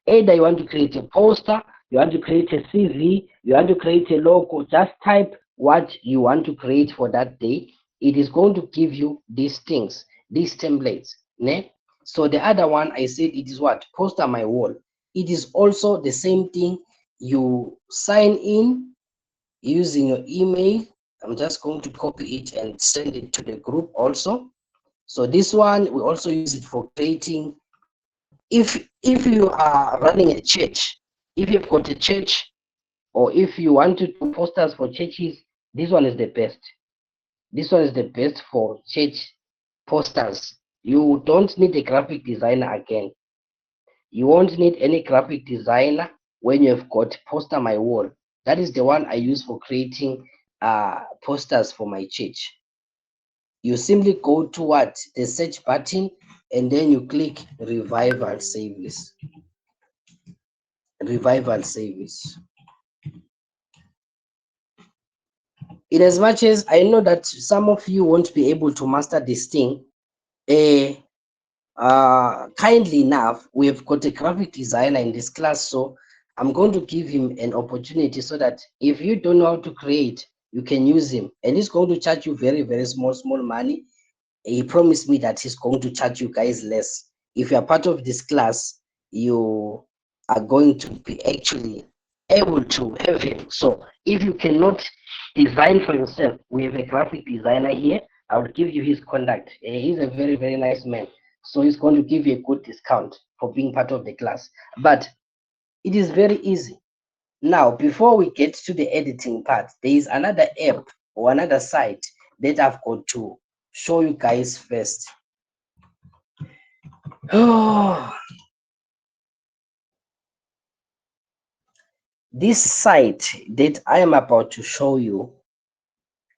Either you want to create a poster, you want to create a CV, you want to create a logo, just type what you want to create for that day. It is going to give you these things, these templates. Ne? So the other one I said, it is what? Poster My Wall. It is also the same thing. You sign in using your email. I'm just going to copy it and send it to the group also. So this one, we also use it for creating. If you are running a church, if you've got a church, or if you want to do posters for churches, this one is the best. This one is the best for church posters. You don't need a graphic designer again. You won't need any graphic designer when you've got Poster My Wall. That is the one I use for creating posters for my church. You simply go to what the search button and then you click revival service. Revival service. In as much as I know that some of you won't be able to master this thing, kindly enough, we've got a graphic designer in this class, so I'm going to give him an opportunity so that if you don't know how to create, you can use him, and he's going to charge you very, very small money. He promised me that he's going to charge you guys less. If you are part of this class, you are going to be actually able to have him. So if you cannot design for yourself, we have a graphic designer here. I will give you his contact. He's a very, very nice man. So he's going to give you a good discount for being part of the class. But it is very easy. Now, before we get to the editing part, there is another app or another site that I've got to show you guys first. Oh, this site that I am about to show you,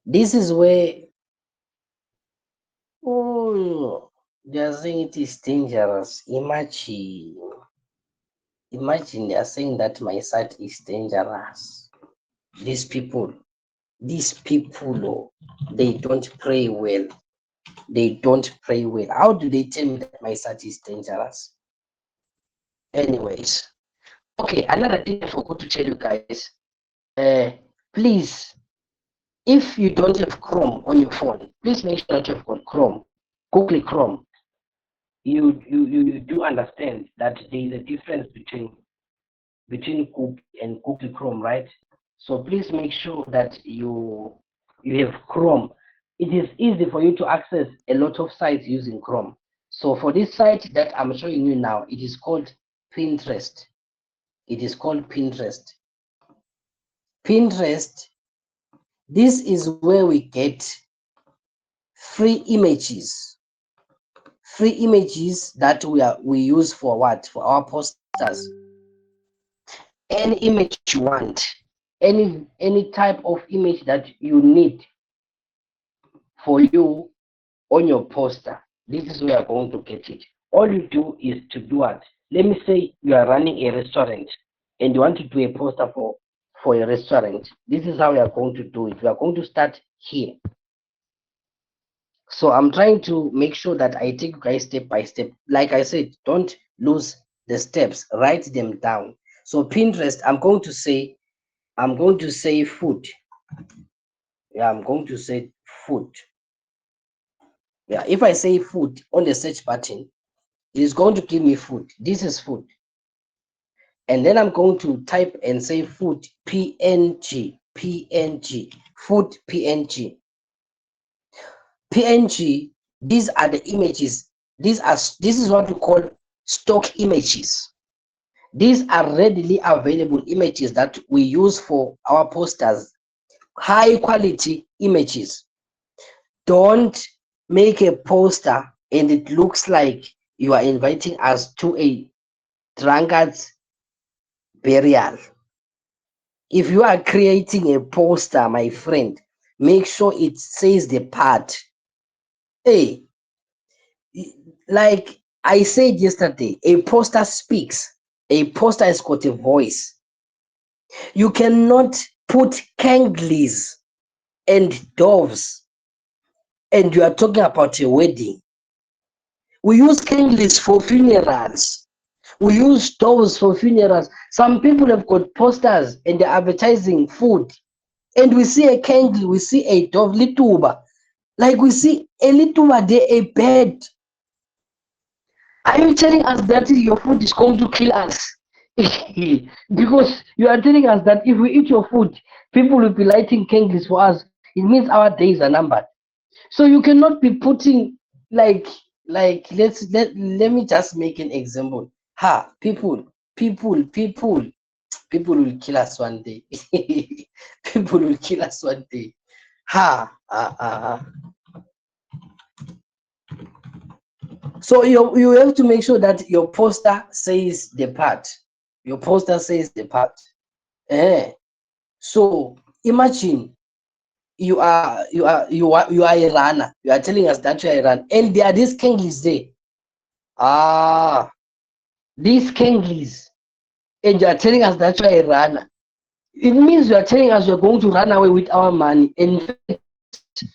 this is where, oh, they are saying it is dangerous. Imagine they are saying that my site is dangerous. These people, oh, they don't pray well. They don't pray well. How do they tell me that my site is dangerous? Anyways, okay, another thing I forgot to tell you guys. Please, if you don't have Chrome on your phone, please make sure that you've got Chrome, Google Chrome. You do understand that there is a difference between Google and Google Chrome, right? So please make sure that you have Chrome. It is easy for you to access a lot of sites using Chrome. So for this site that I'm showing you now, it is called Pinterest. It is called Pinterest. Pinterest, this is where we get free images that we use for what, for our posters. Any image you want, any type of image that you need for you on your poster, this is where you're going to get it. All you do is to do what, let me say you are running a restaurant and you want to do a poster for a restaurant. This is how we are going to do it. We are going to start here. So I'm trying to make sure that I take you guys step by step. Like I said, don't lose the steps, write them down. So Pinterest, I'm going to say food. Yeah, I'm going to say food. Yeah, if I say food on the search button, it is going to give me food. This is food. And then I'm going to type and say food PNG, food PNG. PNG, these are the images. This is what we call stock images. These are readily available images that we use for our posters. High quality images. Don't make a poster and it looks like you are inviting us to a drunkard's burial. If you are creating a poster, my friend, make sure it says the part. Hey, like I said yesterday, a poster speaks. A poster has got a voice. You cannot put kanglies and doves and you are talking about a wedding. We use kanglies for funerals. We use doves for funerals. Some people have got posters and they're advertising food. And we see a kangle, we see a dove, lituba. Like we see a lituba there, a bird. Are you telling us that your food is going to kill us? Because you are telling us that if we eat your food, people will be lighting candles for us. It means our days are numbered. So you cannot be putting like let me just make an example. Ha, people will kill us one day. People will kill us one day. Ha, so you have to make sure that your poster says the part. Your poster says the part. Eh. So imagine you are a runner. You are telling us that you are a runner, and there are these kangaroos there. Ah, these kangaroos, and you are telling us that you are a runner. It means you are telling us you are going to run away with our money. In fact,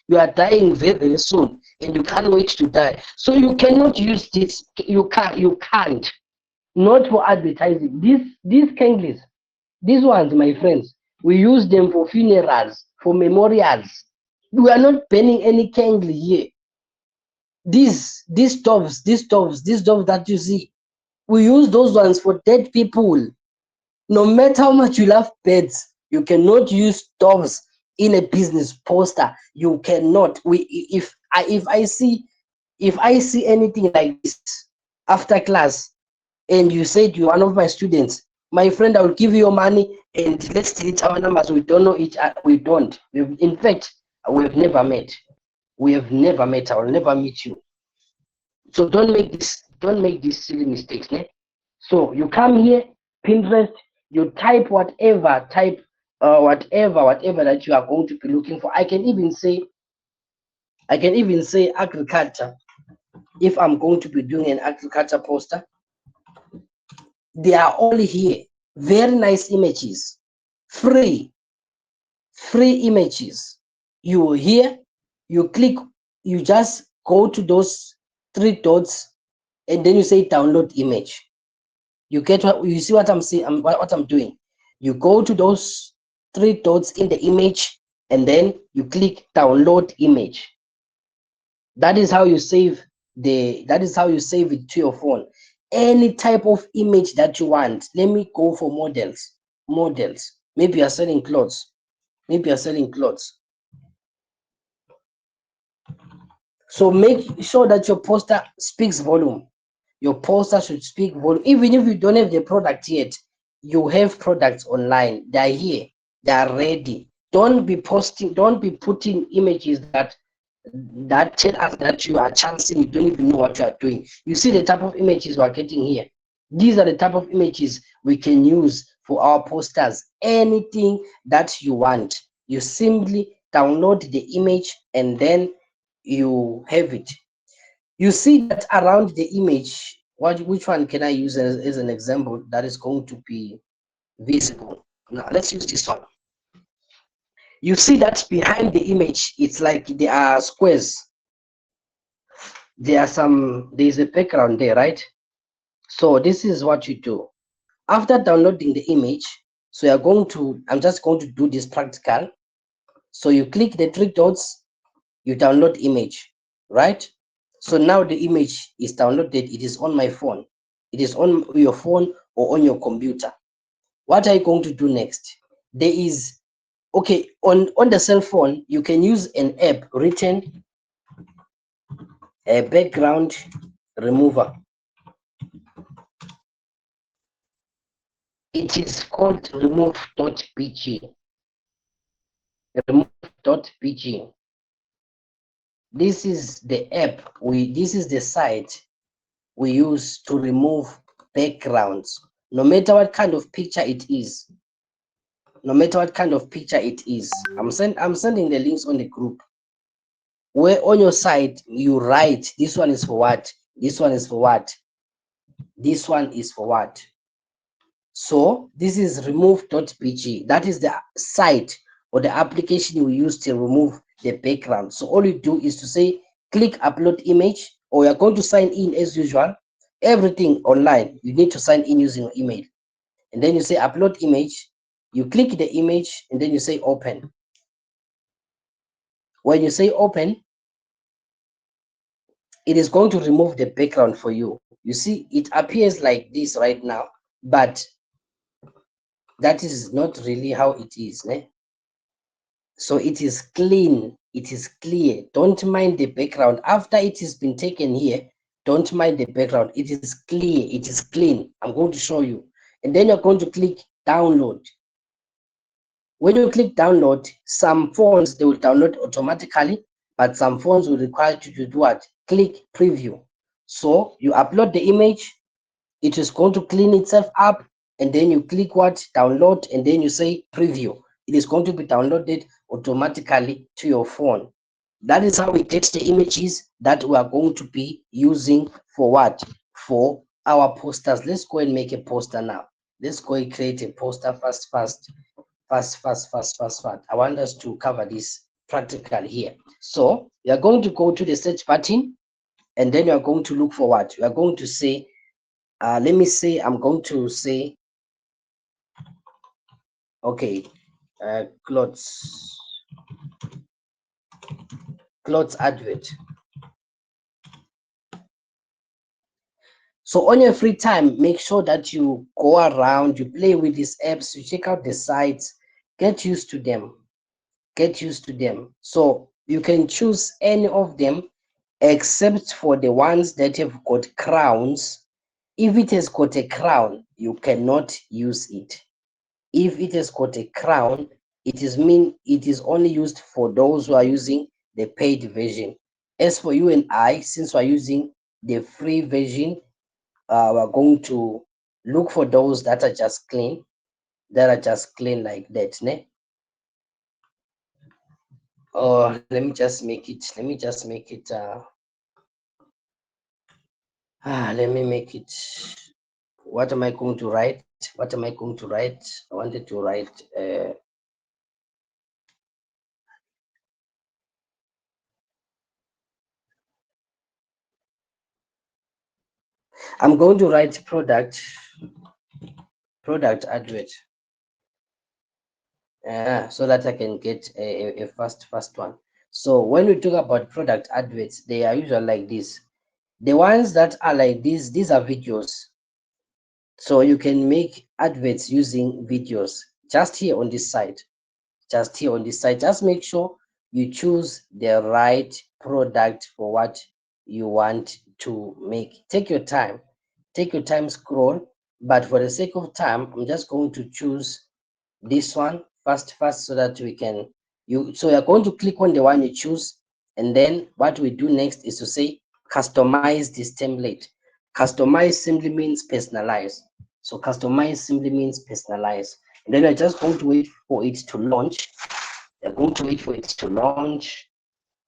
you are dying very, very soon, and you can't wait to die. So you cannot use this. You can't. Not for advertising. These kangaroos, these ones, my friends, we use them for funerals, for memorials. We are not banning any kangaroo here. These doves that you see, we use those ones for dead people. No matter how much you love pets, you cannot use doves in a business poster. You cannot. If I see anything like this after class, and you said you're one of my students, my friend, I will give you your money and let's delete our numbers. We don't know each other. We don't. In fact, we have never met. We have never met. I will never meet you. So don't make these silly mistakes. Ne? So you come here, Pinterest, you type whatever, whatever that you are going to be looking for. I can even say agriculture. If I'm going to be doing an agriculture poster, they are all here. Very nice images, free, free images. You here, you click, you just go to those three dots, and then you say download image. You get what you see what I'm saying, what I'm doing. You go to those three dots in the image, and then you click download image. That is how you save it to your phone. Any type of image that you want. Let me go for models. Maybe you're selling clothes. So make sure that your poster speaks volume. Your poster should speak volume. Even if you don't have the product yet, you have products online. They're here. They are ready. Don't be putting images that tell us that you are chancing. You don't even know what you are doing. You see the type of images we are getting here. These are the type of images we can use for our posters. Anything that you want, you simply download the image, and then you have it. You see that around the image, which one can I use as an example that is going to be visible? Now let's use this one. You see that behind the image, it's like there are squares. There's a background there, right? So this is what you do. After downloading the image, so I'm just going to do this practical. So you click the three dots, you download image, right? So now the image is downloaded. It is on my phone. It is on your phone or on your computer. What are you going to do next? There is, okay, on the cell phone, you can use an app written a background remover. It is called remove.pg. Remove.pg. This is the app this is the site we use to remove backgrounds, no matter what kind of picture it is. I'm sending the links on the group, where on your site you write this one is for what, this one is for what, this one is for what. So this is remove.pg. That is the site or the application we use to remove the background. So all you do is to say click upload image, or you're going to sign in as usual. Everything online, you need to sign in using your email. And then you say upload image, you click the image, and then you say open. When you say open, it is going to remove the background for you. You see, it appears like this right now, but that is not really how it is. So it is clean. it is clear. Don't mind the background. After it has been taken here, don't mind the background. It is clear, it is clean. I'm going to show you. And then you're going to click download. When you click download, some phones, they will download automatically, but some phones will require you to do what? Click preview. So you upload the image, it is going to clean itself up, and then you click what? Download, and then you say preview. It is going to be downloaded automatically to your phone. That is how we get the images that we are going to be using for what? For our posters. Let's go and make a poster now. Let's go and create a poster fast. I want us to cover this practically here. So you are going to go to the search button, and then you are going to look for what? You are going to say, let me say, I'm going to say, okay, clothes advert. So on your free time, make sure that you go around, you play with these apps, you check out the sites, get used to them. Get used to them. So you can choose any of them except for the ones that have got crowns. If it has got a crown, you cannot use it. If it has got a crown, it is only used for those who are using the paid version. As for you and I, since we're using the free version, we're going to look for those that are just clean, like that. Ne? Let me just make it. Let me make it. What am I going to write? I wanted to write. I'm going to write product advert. So that I can get a fast one. So when we talk about product adverts, they are usually like this. The ones that are like this, these are videos. So you can make adverts using videos just here on this side. Just make sure you choose the right product for what you want to make. Take your time, scroll, but for the sake of time, I'm just going to choose this one fast so that we can so you're going to click on the one you choose, and then what we do next is to say customize this template. Customize simply means personalize. So customize simply means personalize, and then you're just going to wait for it to launch. You're going to wait for it to launch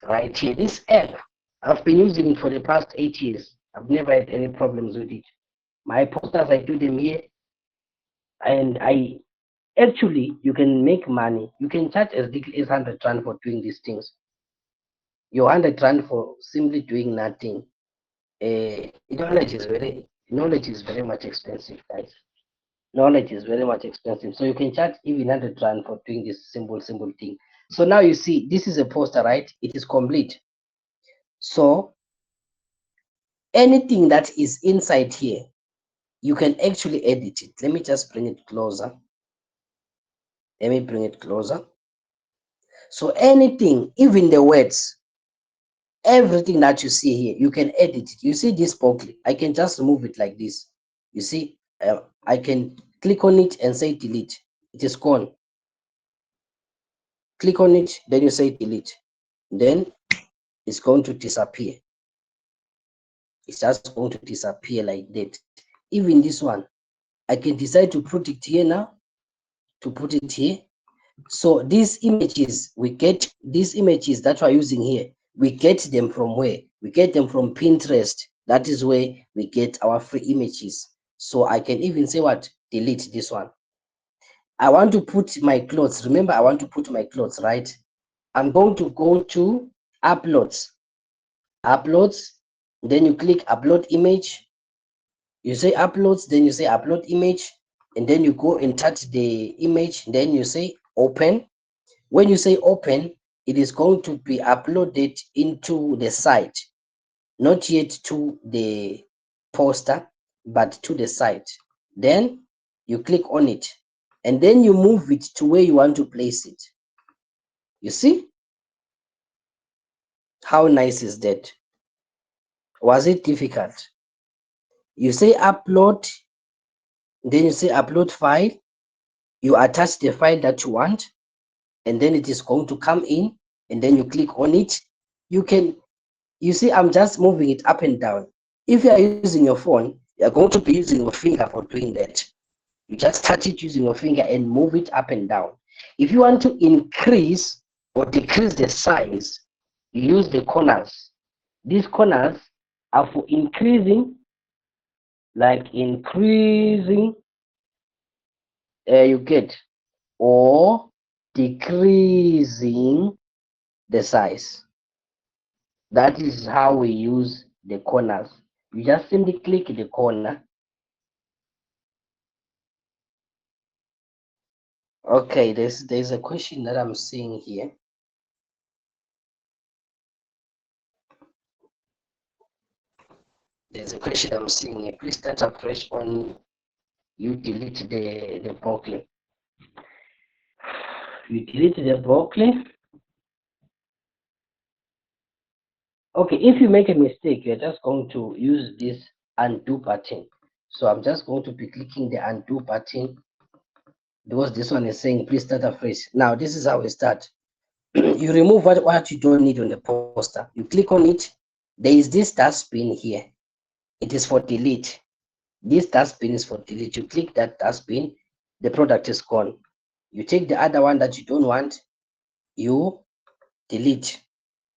right here. This app, I've been using it for the past 8 years. I've never had any problems with it. My posters, I do them here, and I actually, you can make money. You can charge as little as 100 rand for doing these things. Your 100 rand for simply doing nothing. Knowledge is very much expensive, guys. Knowledge is very much expensive. So you can charge even 100 rand for doing this simple thing. So now you see, this is a poster, right? It is complete. So anything that is inside here, you can actually edit it. Let me just bring it closer. So anything, even the words, everything that you see here, you can edit it. You see this booklet, I can just remove it like this. You see, I can click on it and say delete. It is gone. Click on it, then you say delete. Then it's going to disappear. It's just going to disappear like that. Even this one, I can decide to put it here now, to put it here. So these images, that we're using here, we get them from where? We get them from Pinterest. That is where we get our free images. So I can even say what? Delete this one. I want to put my clothes. Remember, I want to put my clothes, right? I'm going to go to uploads. Then you click upload image. You say uploads, then you say upload image, and then you go and touch the image, then you say open. When you say open, it is going to be uploaded into the site, not yet to the poster, but to the site. Then you click on it, and then you move it to where you want to place it. You see? How nice is that? Was it difficult? You say upload, then you say upload file, you attach the file that you want, and then it is going to come in, and then you click on it. You can, you see, I'm just moving it up and down. If you are using your phone, you're going to be using your finger for doing that. You just touch it using your finger and move it up and down. If you want to increase or decrease the size, you use the corners. These corners are for increasing, like increasing, you get, or decreasing the size. That is how we use the corners. You just simply click the corner. Okay, there's a question that I'm seeing here. There's a question I'm seeing here. Please start afresh on you delete the broccoli. You delete the broccoli. Okay, if you make a mistake, you're just going to use this undo button. So I'm just going to be clicking the undo button because this one is saying please start afresh. Now this is how we start. You remove what you don't need on the poster. You click on it. There is this dustbin here. It is for delete. This dustbin is for delete. You click that dustbin, the product is gone. You take the other one that you don't want, you delete.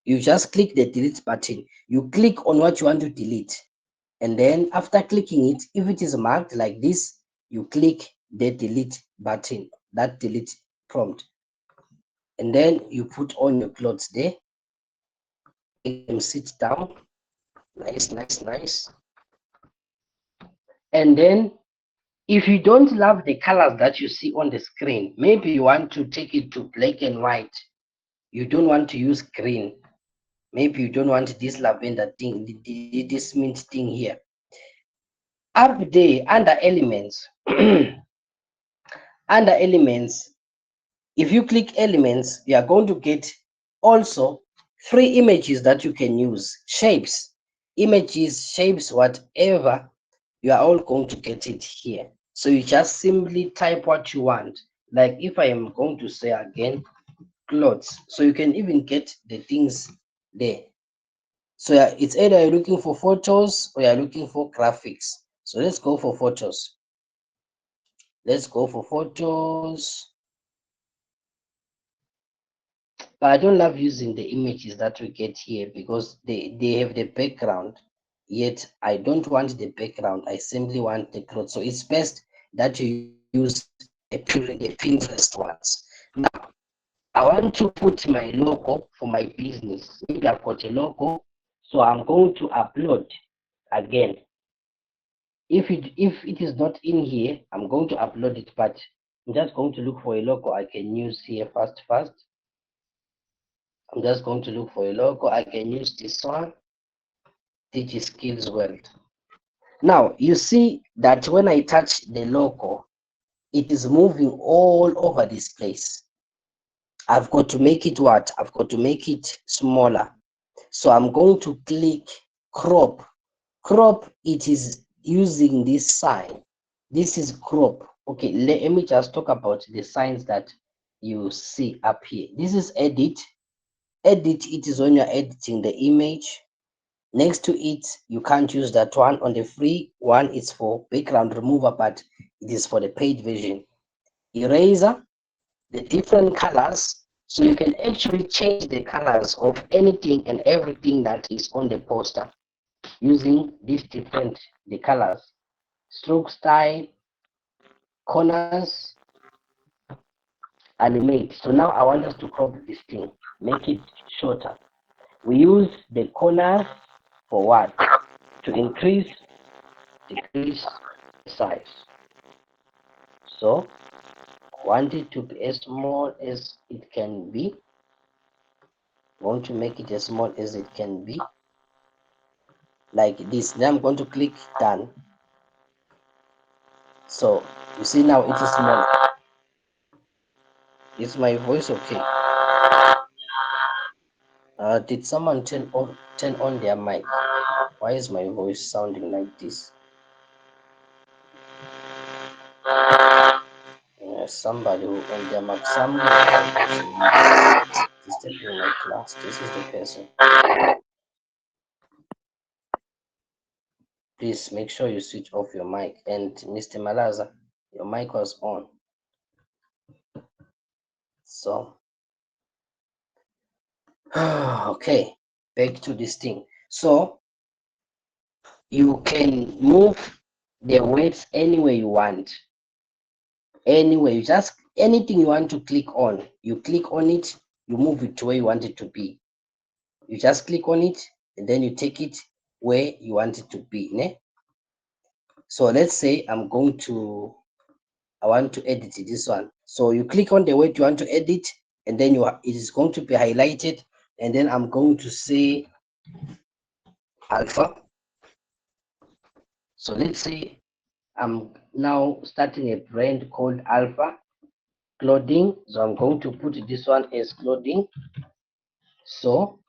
You just click the delete button. You click on what you want to delete. And then after clicking it, if it is marked like this, you click the delete button, that delete prompt. And then you put on your clothes there, make them sit down. Nice, nice, nice. And then if you don't love the colors that you see on the screen, maybe you want to take it to black and white. You don't want to use green. Maybe you don't want this lavender thing, this mint thing here. Up there under elements, under elements, if you click elements, you are going to get also 3 images that you can use. Shapes, images, shapes, whatever, you are all going to get it here. So you just simply type what you want. Like if I am going to say again, clothes. So you can even get the things there. So yeah, it's either you're looking for photos or you're looking for graphics. So let's go for photos. Let's go for photos. But I don't love using the images that we get here because they have the background. Yet I don't want the background. I simply want the clothes. So it's best that you use the Pinterest ones. Now, I want to put my logo for my business. Maybe I've got a logo, so I'm going to upload again. If it is not in here, I'm going to upload it, but I'm just going to look for a logo I can use here first. I'm just going to look for a logo. I can use this one, Digi Skills World. Now you see that when I touch the logo, it is moving all over this place. I've got to make it what? I've got to make it smaller. So I'm going to click crop. Crop, it is using this sign. This is crop. Okay, let me just talk about the signs that you see up here. This is edit. Edit, it is when you're editing the image. Next to it, you can't use that one. On the free one, it's for background remover, but it is for the paid version. Eraser, the different colors. So you can actually change the colors of anything and everything that is on the poster using these different the colors. Stroke style, corners, animate. So now I want us to crop this thing, make it shorter. We use the corners for what? To increase, decrease the size. So want it to be as small as it can be. Want to make it as small as it can be. Like this. Then I'm going to click done. So you see now it is small. Is my voice okay? Did someone turn on their mic? Why is my voice sounding like this? Somebody who on their mic. Someone that is disturbing my class. This is the person. Please make sure you switch off your mic. And Mr. Malaza, your mic was on. So, okay, back to this thing. So, you can move the words anywhere you want. Anywhere, you just anything you want to click on, you click on it, you move it to where you want it to be. You just click on it, and then you take it where you want it to be. Ne? So let's say I want to edit this one. So you click on the word you want to edit, and then it is going to be highlighted, and then I'm going to say alpha. So let's say I'm now starting a brand called Alpha Clothing. So I'm going to put this one as clothing. So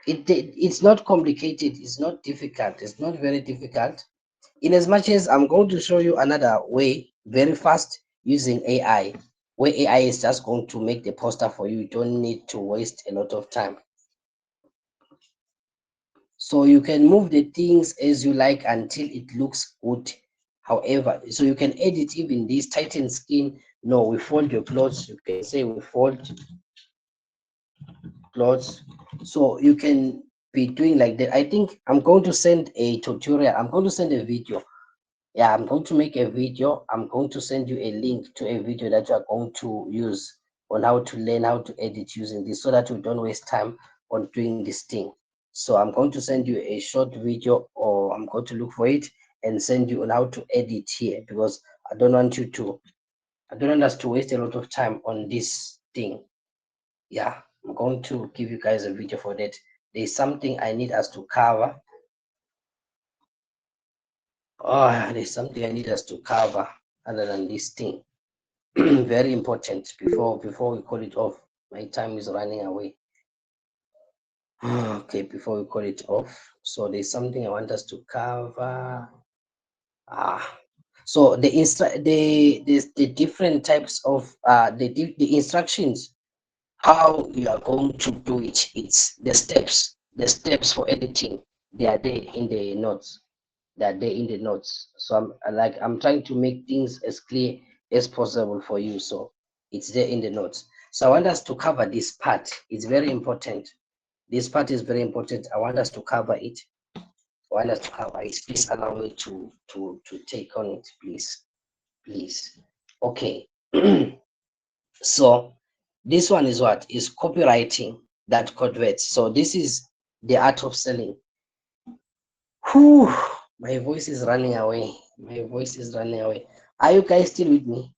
it's not complicated, it's not difficult, it's not very difficult. In as much as I'm going to show you another way very fast using AI, where AI is just going to make the poster for you. You don't need to waste a lot of time. So you can move the things as you like until it looks good. However, so you can edit even this tighten skin. No, we fold your clothes. You can say we fold clothes. So you can be doing like that. I think I'm going to send a tutorial. I'm going to send a video. Yeah, I'm going to make a video. I'm going to send you a link to a video that you are going to use on how to learn how to edit using this, so that you don't waste time on doing this thing. So I'm going to send you a short video, or I'm going to look for it and send you on how to edit here, because I don't want us to waste a lot of time on this thing. Yeah, I'm going to give you guys a video for that. There's something I need us to cover. Oh, there's something I need us to cover other than this thing. Very important before we call it off. My time is running away. Okay, before we call it off. So there's something I want us to cover. So the different types of the instructions, how you are going to do it. It's the steps for editing. They are there in the notes. So I'm trying to make things as clear as possible for you. So it's there in the notes. So I want us to cover this part. It's very important. This part is very important. I want us to cover it. Please allow me to take on it, please. Okay. So this one is what is copywriting that converts. So this is the art of selling. Whew, my voice is running away. Are you guys still with me?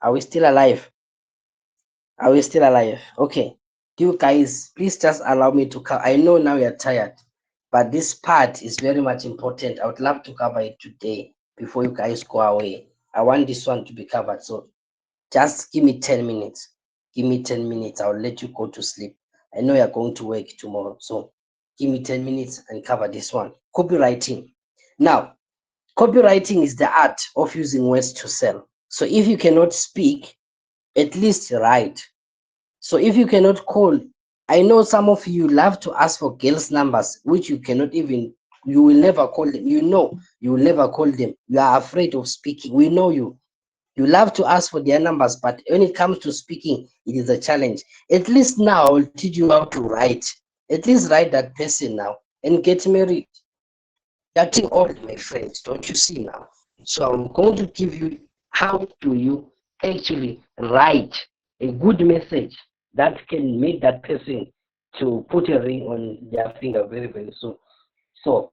Are we still alive? Okay. You guys, please just allow me to cover. I know now you're tired, but this part is very much important. I would love to cover it today before you guys go away. I want this one to be covered. So just give me 10 minutes. I'll let you go to sleep. I know you're going to work tomorrow. So give me 10 minutes and cover this one. Copywriting. Now, copywriting is the art of using words to sell. So if you cannot speak, at least write. So if you cannot call, I know some of you love to ask for girls' numbers, which you will never call them. You will never call them. You are afraid of speaking. We know you. You love to ask for their numbers, but when it comes to speaking, it is a challenge. At least now I'll teach you how to write. At least write that person now and get married. Getting old, my friends, don't you see now? So I'm going to give you how do you actually write a good message that can make that person to put a ring on their finger very, very soon. So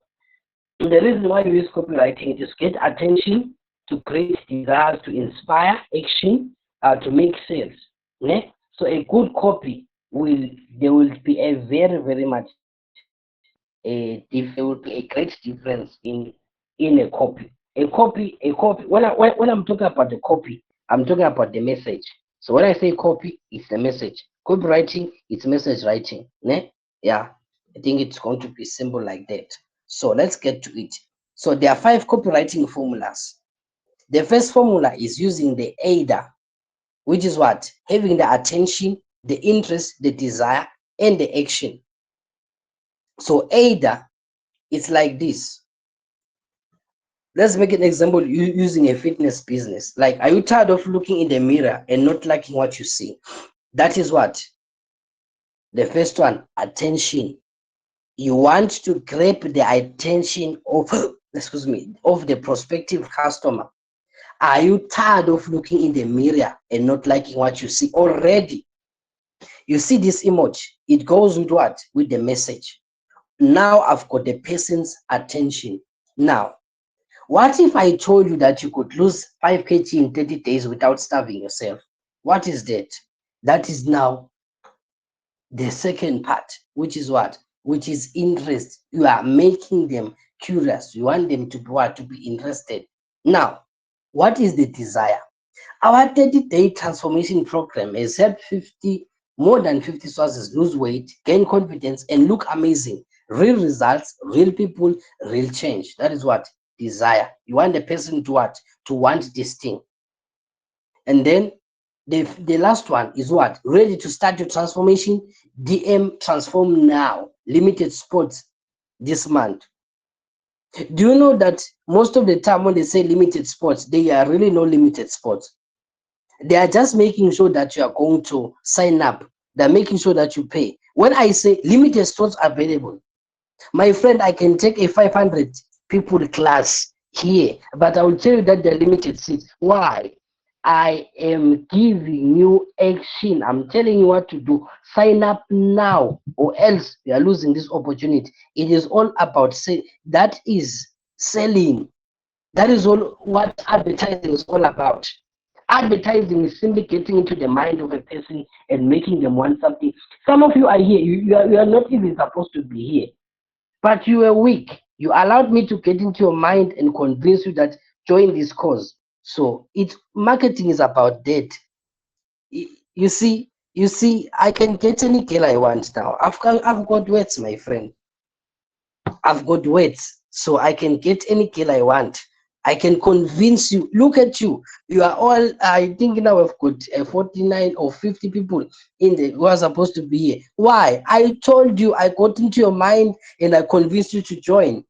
the reason why you use copywriting is to get attention, to create desires, to inspire action, to make sales. Ne? So a good copy there will be a very, very much there will be a great difference in a copy. A copy. When I'm talking about the copy, I'm talking about the message. So when I say copy, it's the message. Copywriting, it's message writing. Ne? Yeah, I think it's going to be simple like that. So let's get to it. So there are 5 copywriting formulas. The first formula is using the AIDA, which is what? Having the attention, the interest, the desire, and the action. So AIDA, it's like this. Let's make an example using a fitness business. Like, are you tired of looking in the mirror and not liking what you see? That is what? The first one, attention. You want to grab the attention of, excuse me, of the prospective customer. Are you tired of looking in the mirror and not liking what you see already? You see this image, it goes with what? With the message. Now I've got the person's attention. Now, what if I told you that you could lose 5 kg in 30 days without starving yourself? What is that? That is now the second part, which is what? Which is interest. You are making them curious. You want them to be what? To be interested. Now, what is the desire? Our 30-day transformation program has helped more than 50 sources lose weight, gain confidence, and look amazing. Real results, real people, real change. That is what? Desire. You want the person to what? To want this thing. And then the last one is what? Ready to start your transformation? DM transform now. Limited spots this month. Do you know that most of the time when they say limited spots, they are really no limited spots? They are just making sure that you are going to sign up. They're making sure that you pay. When I say limited slots available, my friend, I can take a 500 people class here, but I will tell you that they're limited seats. Why? I am giving you action. I'm telling you what to do. Sign up now, or else you are losing this opportunity. It is all about that is selling. That is all what advertising is all about. Advertising is simply getting into the mind of a person and making them want something. Some of you are here, you are not even supposed to be here, but you were weak. You allowed me to get into your mind and convince you that join this cause. So it's marketing is about that. You see, I can get any girl I want now. I've got words, my friend. I've got words, so I can get any girl I want. I can convince you. Look at you. You are all. I think now we've got 49 or 50 people in the who are supposed to be here. Why? I told you. I got into your mind and I convinced you to join.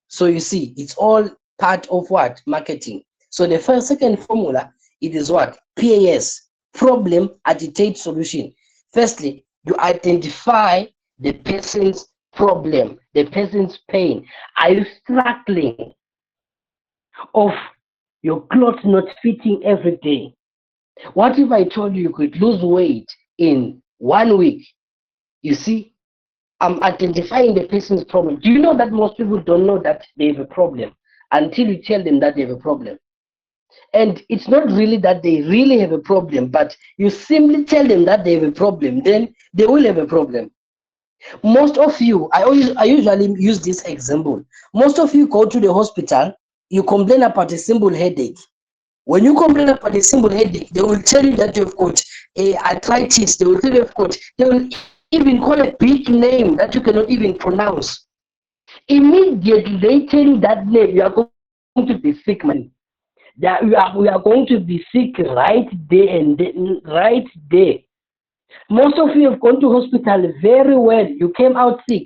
So you see, it's all part of what? Marketing. So the second formula, it is what? PAS, problem, agitate, solution. Firstly, you identify the person's problem, the person's pain. Are you struggling of your clothes not fitting every day? What if I told you you could lose weight in 1 week? You see, I'm identifying the person's problem. Do you know that most people don't know that they have a problem until you tell them that they have a problem? And it's not really that they really have a problem, but you simply tell them that they have a problem, then they will have a problem. Most of you, I usually use this example. Most of you go to the hospital, you complain about a simple headache. When you complain about a simple headache, they will tell you that you've got a arthritis. They will tell you you've got. They will even call a big name that you cannot even pronounce. Immediately they tell you that name, you are going to be sick, my friend. That we are going to be sick right there and then, right there. Most of you have gone to hospital very well. You came out sick.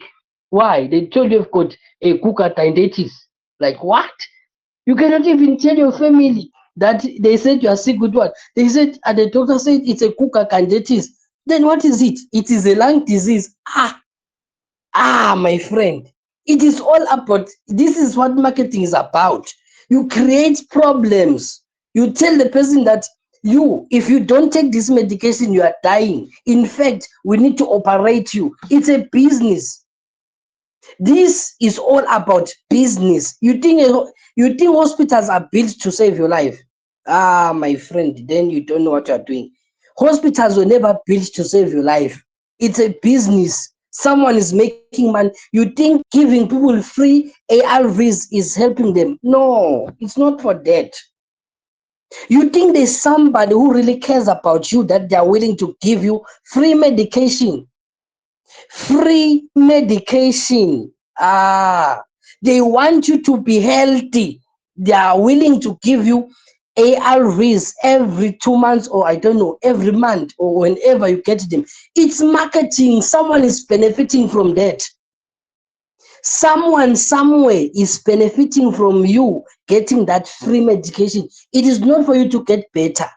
Why? They told you you've got a cucatitis. Like what? You cannot even tell your family that they said you are sick with what? They said, and the doctor said it's a cucatitis. Then what is it? It is a lung disease. My friend, it is all about, this is what marketing is about. You create problems. You tell the person that if you don't take this medication, you are dying. In fact, we need to operate you. It's a business. This is all about business. You think hospitals are built to save your life? My friend, then you don't know what you are doing. Hospitals were never built to save your life. It's a business. Someone is making money. You think giving people free ARVs is helping them? No, it's not for that. You think there's somebody who really cares about you that they are willing to give you free medication? Free medication. They want you to be healthy. They are willing to give you ARVs every 2 months, or I don't know, every month, or whenever you get them. It's marketing. Someone is benefiting from that. Someone somewhere is benefiting from you getting that free medication. It is not for you to get better.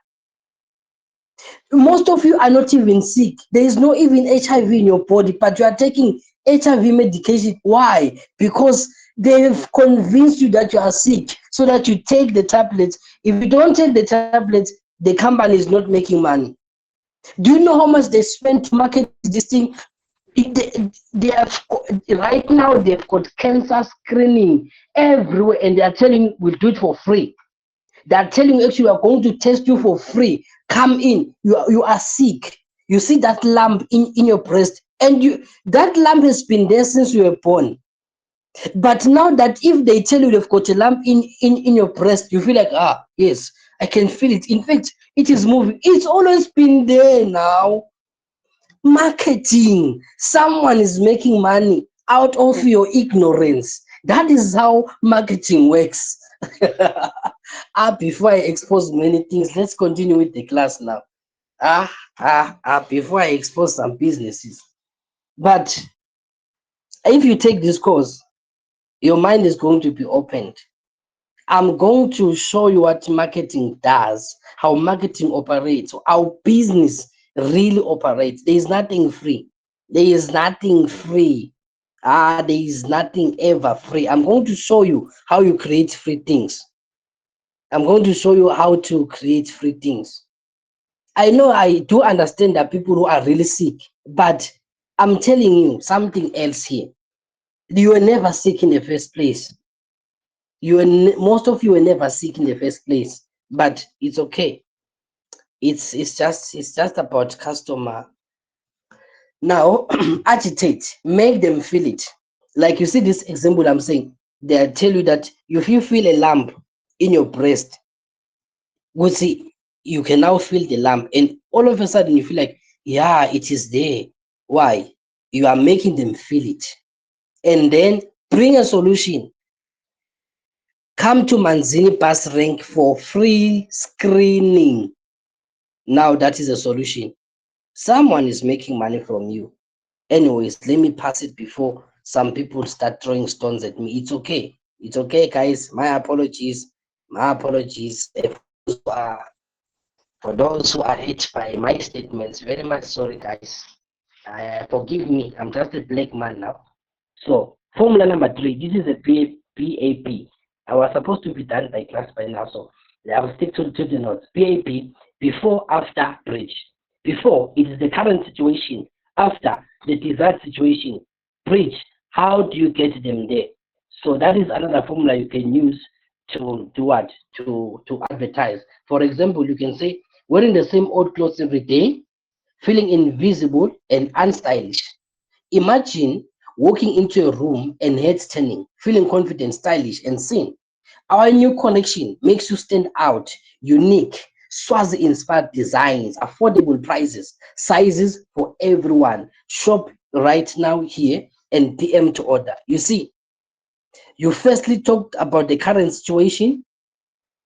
Most of you are not even sick. There is no even HIV in your body, but you are taking HIV medication. Why? Because they've convinced you that you are sick so that you take the tablets. If you don't take the tablets, the company is not making money. Do you know how much they spend to market this thing? They have, right now they've got cancer screening everywhere, and they are telling you we'll do it for free. They are telling you actually we are going to test you for free. Come in. You are sick. You see that lump in your breast, and that lump has been there since you were born. But now that if they tell you they've got a lump in your breast, you feel like, yes, I can feel it. In fact, it is moving. It's always been there now. Marketing. Someone is making money out of your ignorance. That is how marketing works. Before I expose many things, let's continue with the class now. Before I expose some businesses. But if you take this course, your mind is going to be opened. I'm going to show you what marketing does, how marketing operates, how business really operates. There is nothing free. There is nothing free. There is nothing ever free. I'm going to show you how you create free things. I'm going to show you how to create free things. I know I do understand that people who are really sick, but I'm telling you something else here. You were never sick in the first place. Most of you were never sick in the first place, but it's okay. It's just about customer. Now agitate, make them feel it. Like you see this example I'm saying, they tell you that if you feel a lump in your breast, we see you can now feel the lump, and all of a sudden you feel like, yeah, it is there. Why? You are making them feel it, and then bring a solution. Come to Manzini Bus Rank for free screening. Now that is a solution. Someone is making money from you. Anyways, let me pass it before some people start throwing stones at me. It's okay. It's okay, guys. My apologies. My apologies for those who are hit by my statements. Very much sorry, guys. Forgive me. I'm just a black man now. So, formula number 3. This is a PAP. I was supposed to be done by class by now, so I will stick to the notes. PAP, before, after, bridge. Before, it is the current situation. After, the desired situation. Bridge, how do you get them there? So that is another formula you can use to do what? To advertise. For example, you can say, wearing the same old clothes every day, feeling invisible and unstylish. Imagine walking into a room and heads turning, feeling confident, stylish, and seen. Our new collection makes you stand out, unique, Swazi inspired designs, affordable prices, sizes for everyone. Shop right now here and DM to order. You see, you firstly talked about the current situation,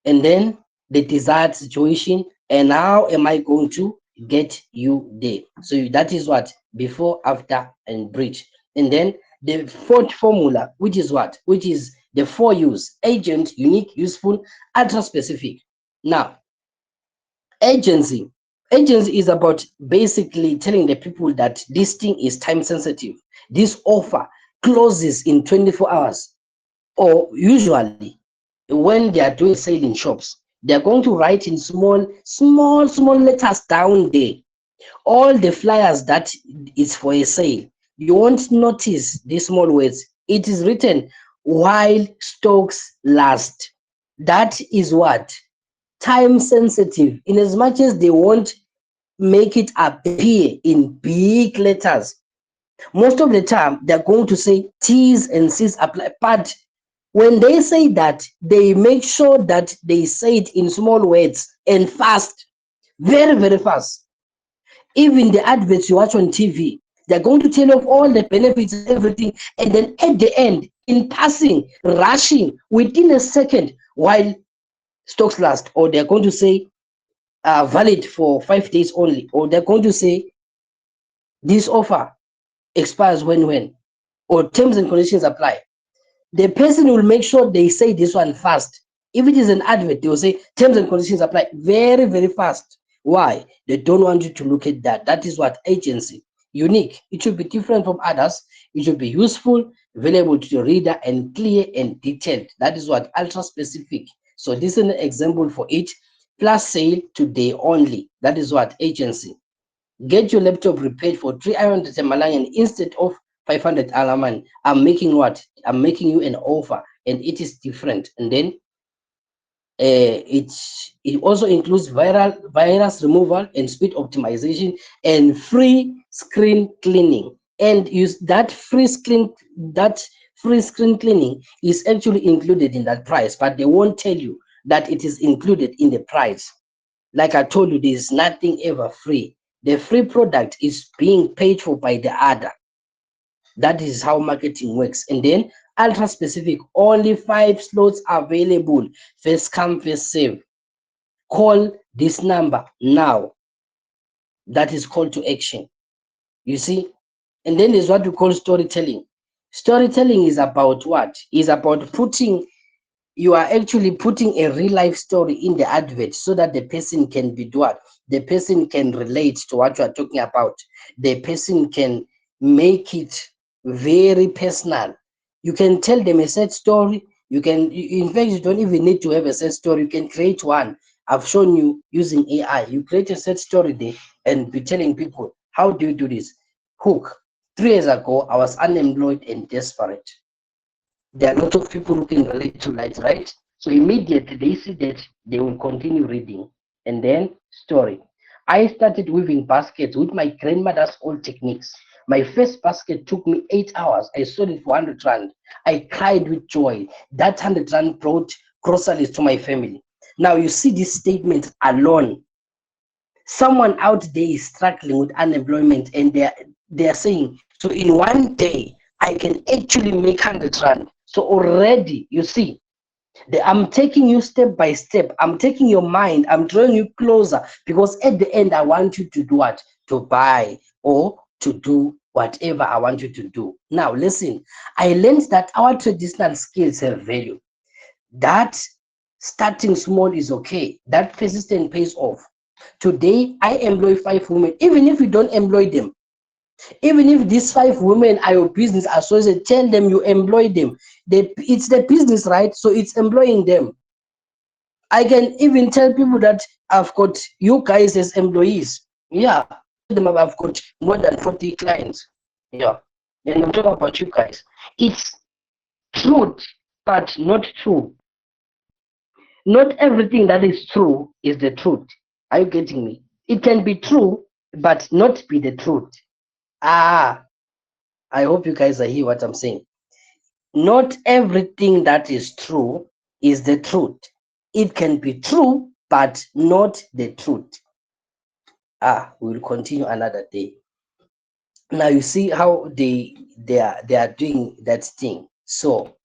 and then the desired situation, and how am I going to get you there? So that is what? Before, after, and bridge. And then the fourth formula, which is what? Which is the 4 U's: agent, unique, useful, ultra specific. Now, agency. Agency is about basically telling the people that this thing is time sensitive. This offer closes in 24 hours, or usually when they are doing sale in shops, they're going to write in small letters down there all the flyers that is for a sale. You won't notice these small words. It is written while stocks last. That is what? Time sensitive, in as much as they won't make it appear in big letters. Most of the time they're going to say T's and C's apply, but When they say that, they make sure that they say it in small words and fast, very, very fast. Even the adverts you watch on TV, they're going to tell you of all the benefits and everything, and then at the end, in passing, rushing within a second, while stocks last, or they're going to say valid for 5 days only, or they're going to say this offer expires when, or terms and conditions apply. The person will make sure they say this one fast. If it is an advert, they will say terms and conditions apply very, very fast. Why? They don't want you to look at that. That is what agency. Unique. It should be different from others. It should be useful, available to the reader, and clear and detailed. That is what ultra specific. So this is an example for it. Plus sale today only. That is what agency. Get your laptop repaired for 300 Malayan instead of 500 Alaman. I'm making what? I'm making you an offer, and it is different. And then it also includes virus removal and speed optimization and free screen cleaning. And use that free screen cleaning is actually included in that price, but they won't tell you that it is included in the price. Like I told you, there's nothing ever free. The free product is being paid for by the other. That is how marketing works. And then ultra specific, only 5 slots available. First come, first serve. Call this number now. That is call to action. You see? And then there's what we call storytelling. Storytelling is about what? Is about putting you are actually putting a real life story in the advert so that the person can be what? The person can relate to what you are talking about. The person can make it very personal. You can tell them a sad story. You can, in fact, you don't even need to have a sad story. You can create one. I've shown you using AI. You create a sad story there and be telling people, how do you do this? Hook. 3 years ago, I was unemployed and desperate. There are a lot of people who can relate to that, right? So immediately they see that, they will continue reading. And then story. I started weaving baskets with my grandmother's old techniques. My first basket took me 8 hours. I sold it for 100 rand. I cried with joy. That 100 rand brought groceries to my family. Now you see this statement alone. Someone out there is struggling with unemployment, and they're saying, so in one day I can actually make 100 rand. So already you see, I'm taking you step by step. I'm taking your mind. I'm drawing you closer, because at the end I want you to do what? To buy or to do whatever I want you to do. Now listen, I learned that our traditional skills have value. That starting small is okay. That persistent pays off. Today, I employ 5 women. Even if you don't employ them, even if these 5 women are your business associates, tell them you employ them. It's the business, right? So it's employing them. I can even tell people that I've got you guys as employees. Yeah, tell them I've got more than 40 clients. Yeah, and I'm talking about you guys. It's truth, but not true. Not everything that is true is the truth. Are you getting me? It can be true, but not be the truth. Ah, I hope you guys are hearing what I'm saying. Not everything that is true is the truth. It can be true, but not the truth. Ah, we'll continue another day. Now you see how they are doing that thing. So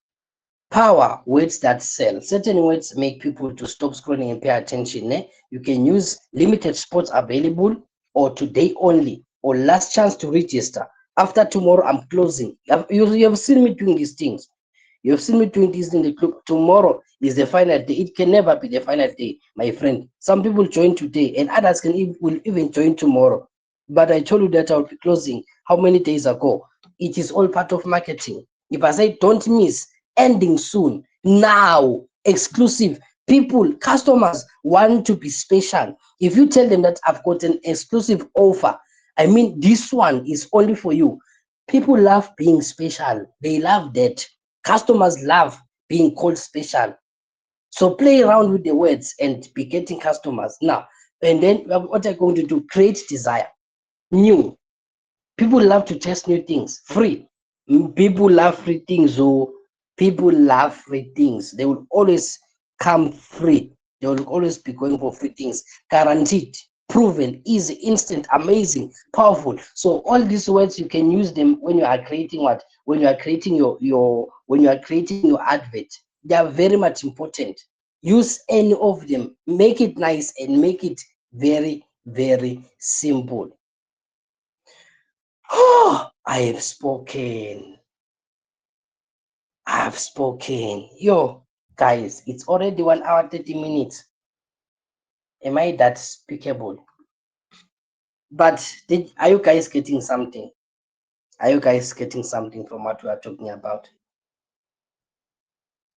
power words that sell. Certain words make people to stop scrolling and pay attention. You can use limited spots available, or today only, or last chance to register. After tomorrow, I'm closing. You have seen me doing these things. You've seen me doing this in the club. Tomorrow is the final day. It can never be the final day, my friend. Some people join today, and others will even join tomorrow. But I told you that I'll be closing how many days ago? It is all part of marketing. If I say don't miss, ending soon, now, exclusive, people, customers want to be special. If you tell them that I've got an exclusive offer, I mean, this one is only for you. People love being special. They love that. Customers love being called special. So play around with the words and be getting customers. Now, and then what are going to do? Create desire. New. People love to test new things. Free. People love free things. So People love free things. They will always come free. They will always be going for free things. Guaranteed, proven, easy, instant, amazing, powerful. So all these words you can use them when you are creating what? When you are creating when you are creating your advert. They are very much important. Use any of them. Make it nice and make it very, very simple. Oh, I have spoken. I've spoken. Yo, guys, it's already 1 hour, 30 minutes. Am I that speakable? But are you guys getting something? Are you guys getting something from what we are talking about?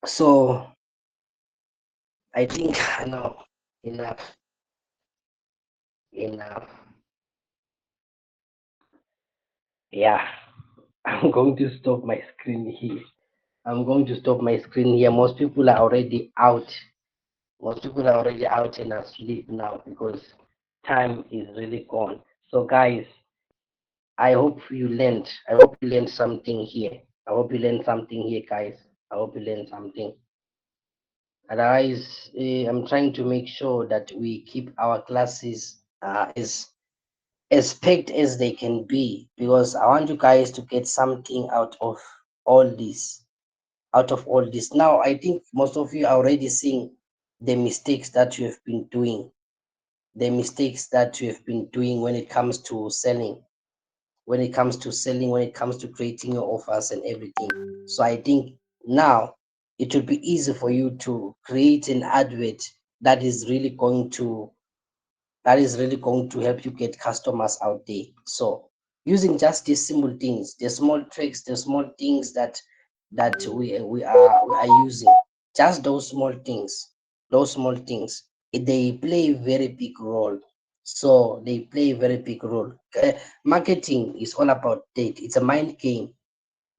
So I think no, enough, enough. Yeah, I'm going to stop my screen here. I'm going to stop my screen here. Most people are already out. Most people are already out and asleep now because time is really gone. So guys, I hope you learned. I hope you learned something here. I hope you learned something here, guys. I hope you learned something. Otherwise, I'm trying to make sure that we keep our classes as packed as they can be because I want you guys to get something out of all this. Out of all this, now I think most of you are already seeing the mistakes that you have been doing. The mistakes that you have been doing when it comes to selling when it comes to creating your offers and everything. So I think now it will be easy for you to create an advert that is really going to help you get customers out there. So using just these simple things, the small tricks, the small things that we are using, just those small things, they play a very big role. So they play a very big role. Marketing is all about data. It's a mind game.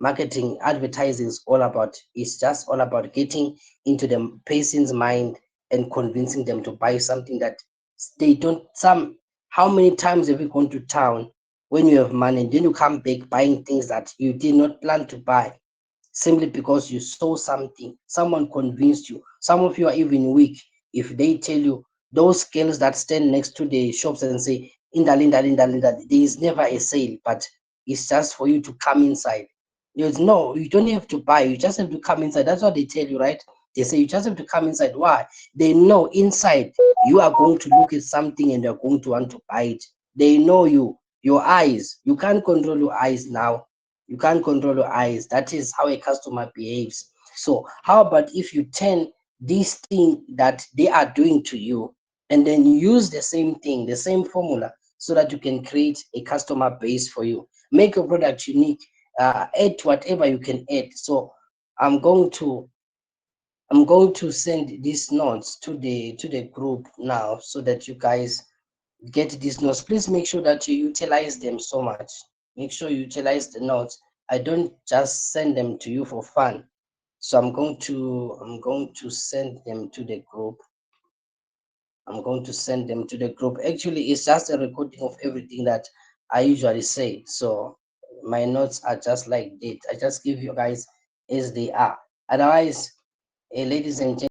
Marketing, advertising is all about. It's just all about getting into the person's mind and convincing them to buy something that they don't. How many times have you gone to town when you have money, then you come back buying things that you did not plan to buy? Simply because you saw something, someone convinced you. Some of you are even weak if they tell you, those girls that stand next to the shops and say, Indal, Indal, Indal, Indal, there is never a sale, but it's just for you to come inside. No, you don't have to buy, you just have to come inside. That's what they tell you, right? They say you just have to come inside. Why? They know inside you are going to look at something and they're going to want to buy it. They know you, your eyes. You can't control your eyes now. You can't control your eyes. That is how a customer behaves. So how about if you turn this thing that they are doing to you and then you use the same thing, the same formula, so that you can create a customer base for you. Make your product unique. Add whatever you can add. So I'm going to I'm going to send these notes to the group now so that you guys get these notes. Please make sure that you utilize them so much. Make sure you utilize the notes. I don't just send them to you for fun. So I'm going to send them to the group. I'm going to send them to the group. Actually, it's just a recording of everything that I usually say. So my notes are just like that. I just give you guys as they are. Otherwise, ladies and gentlemen,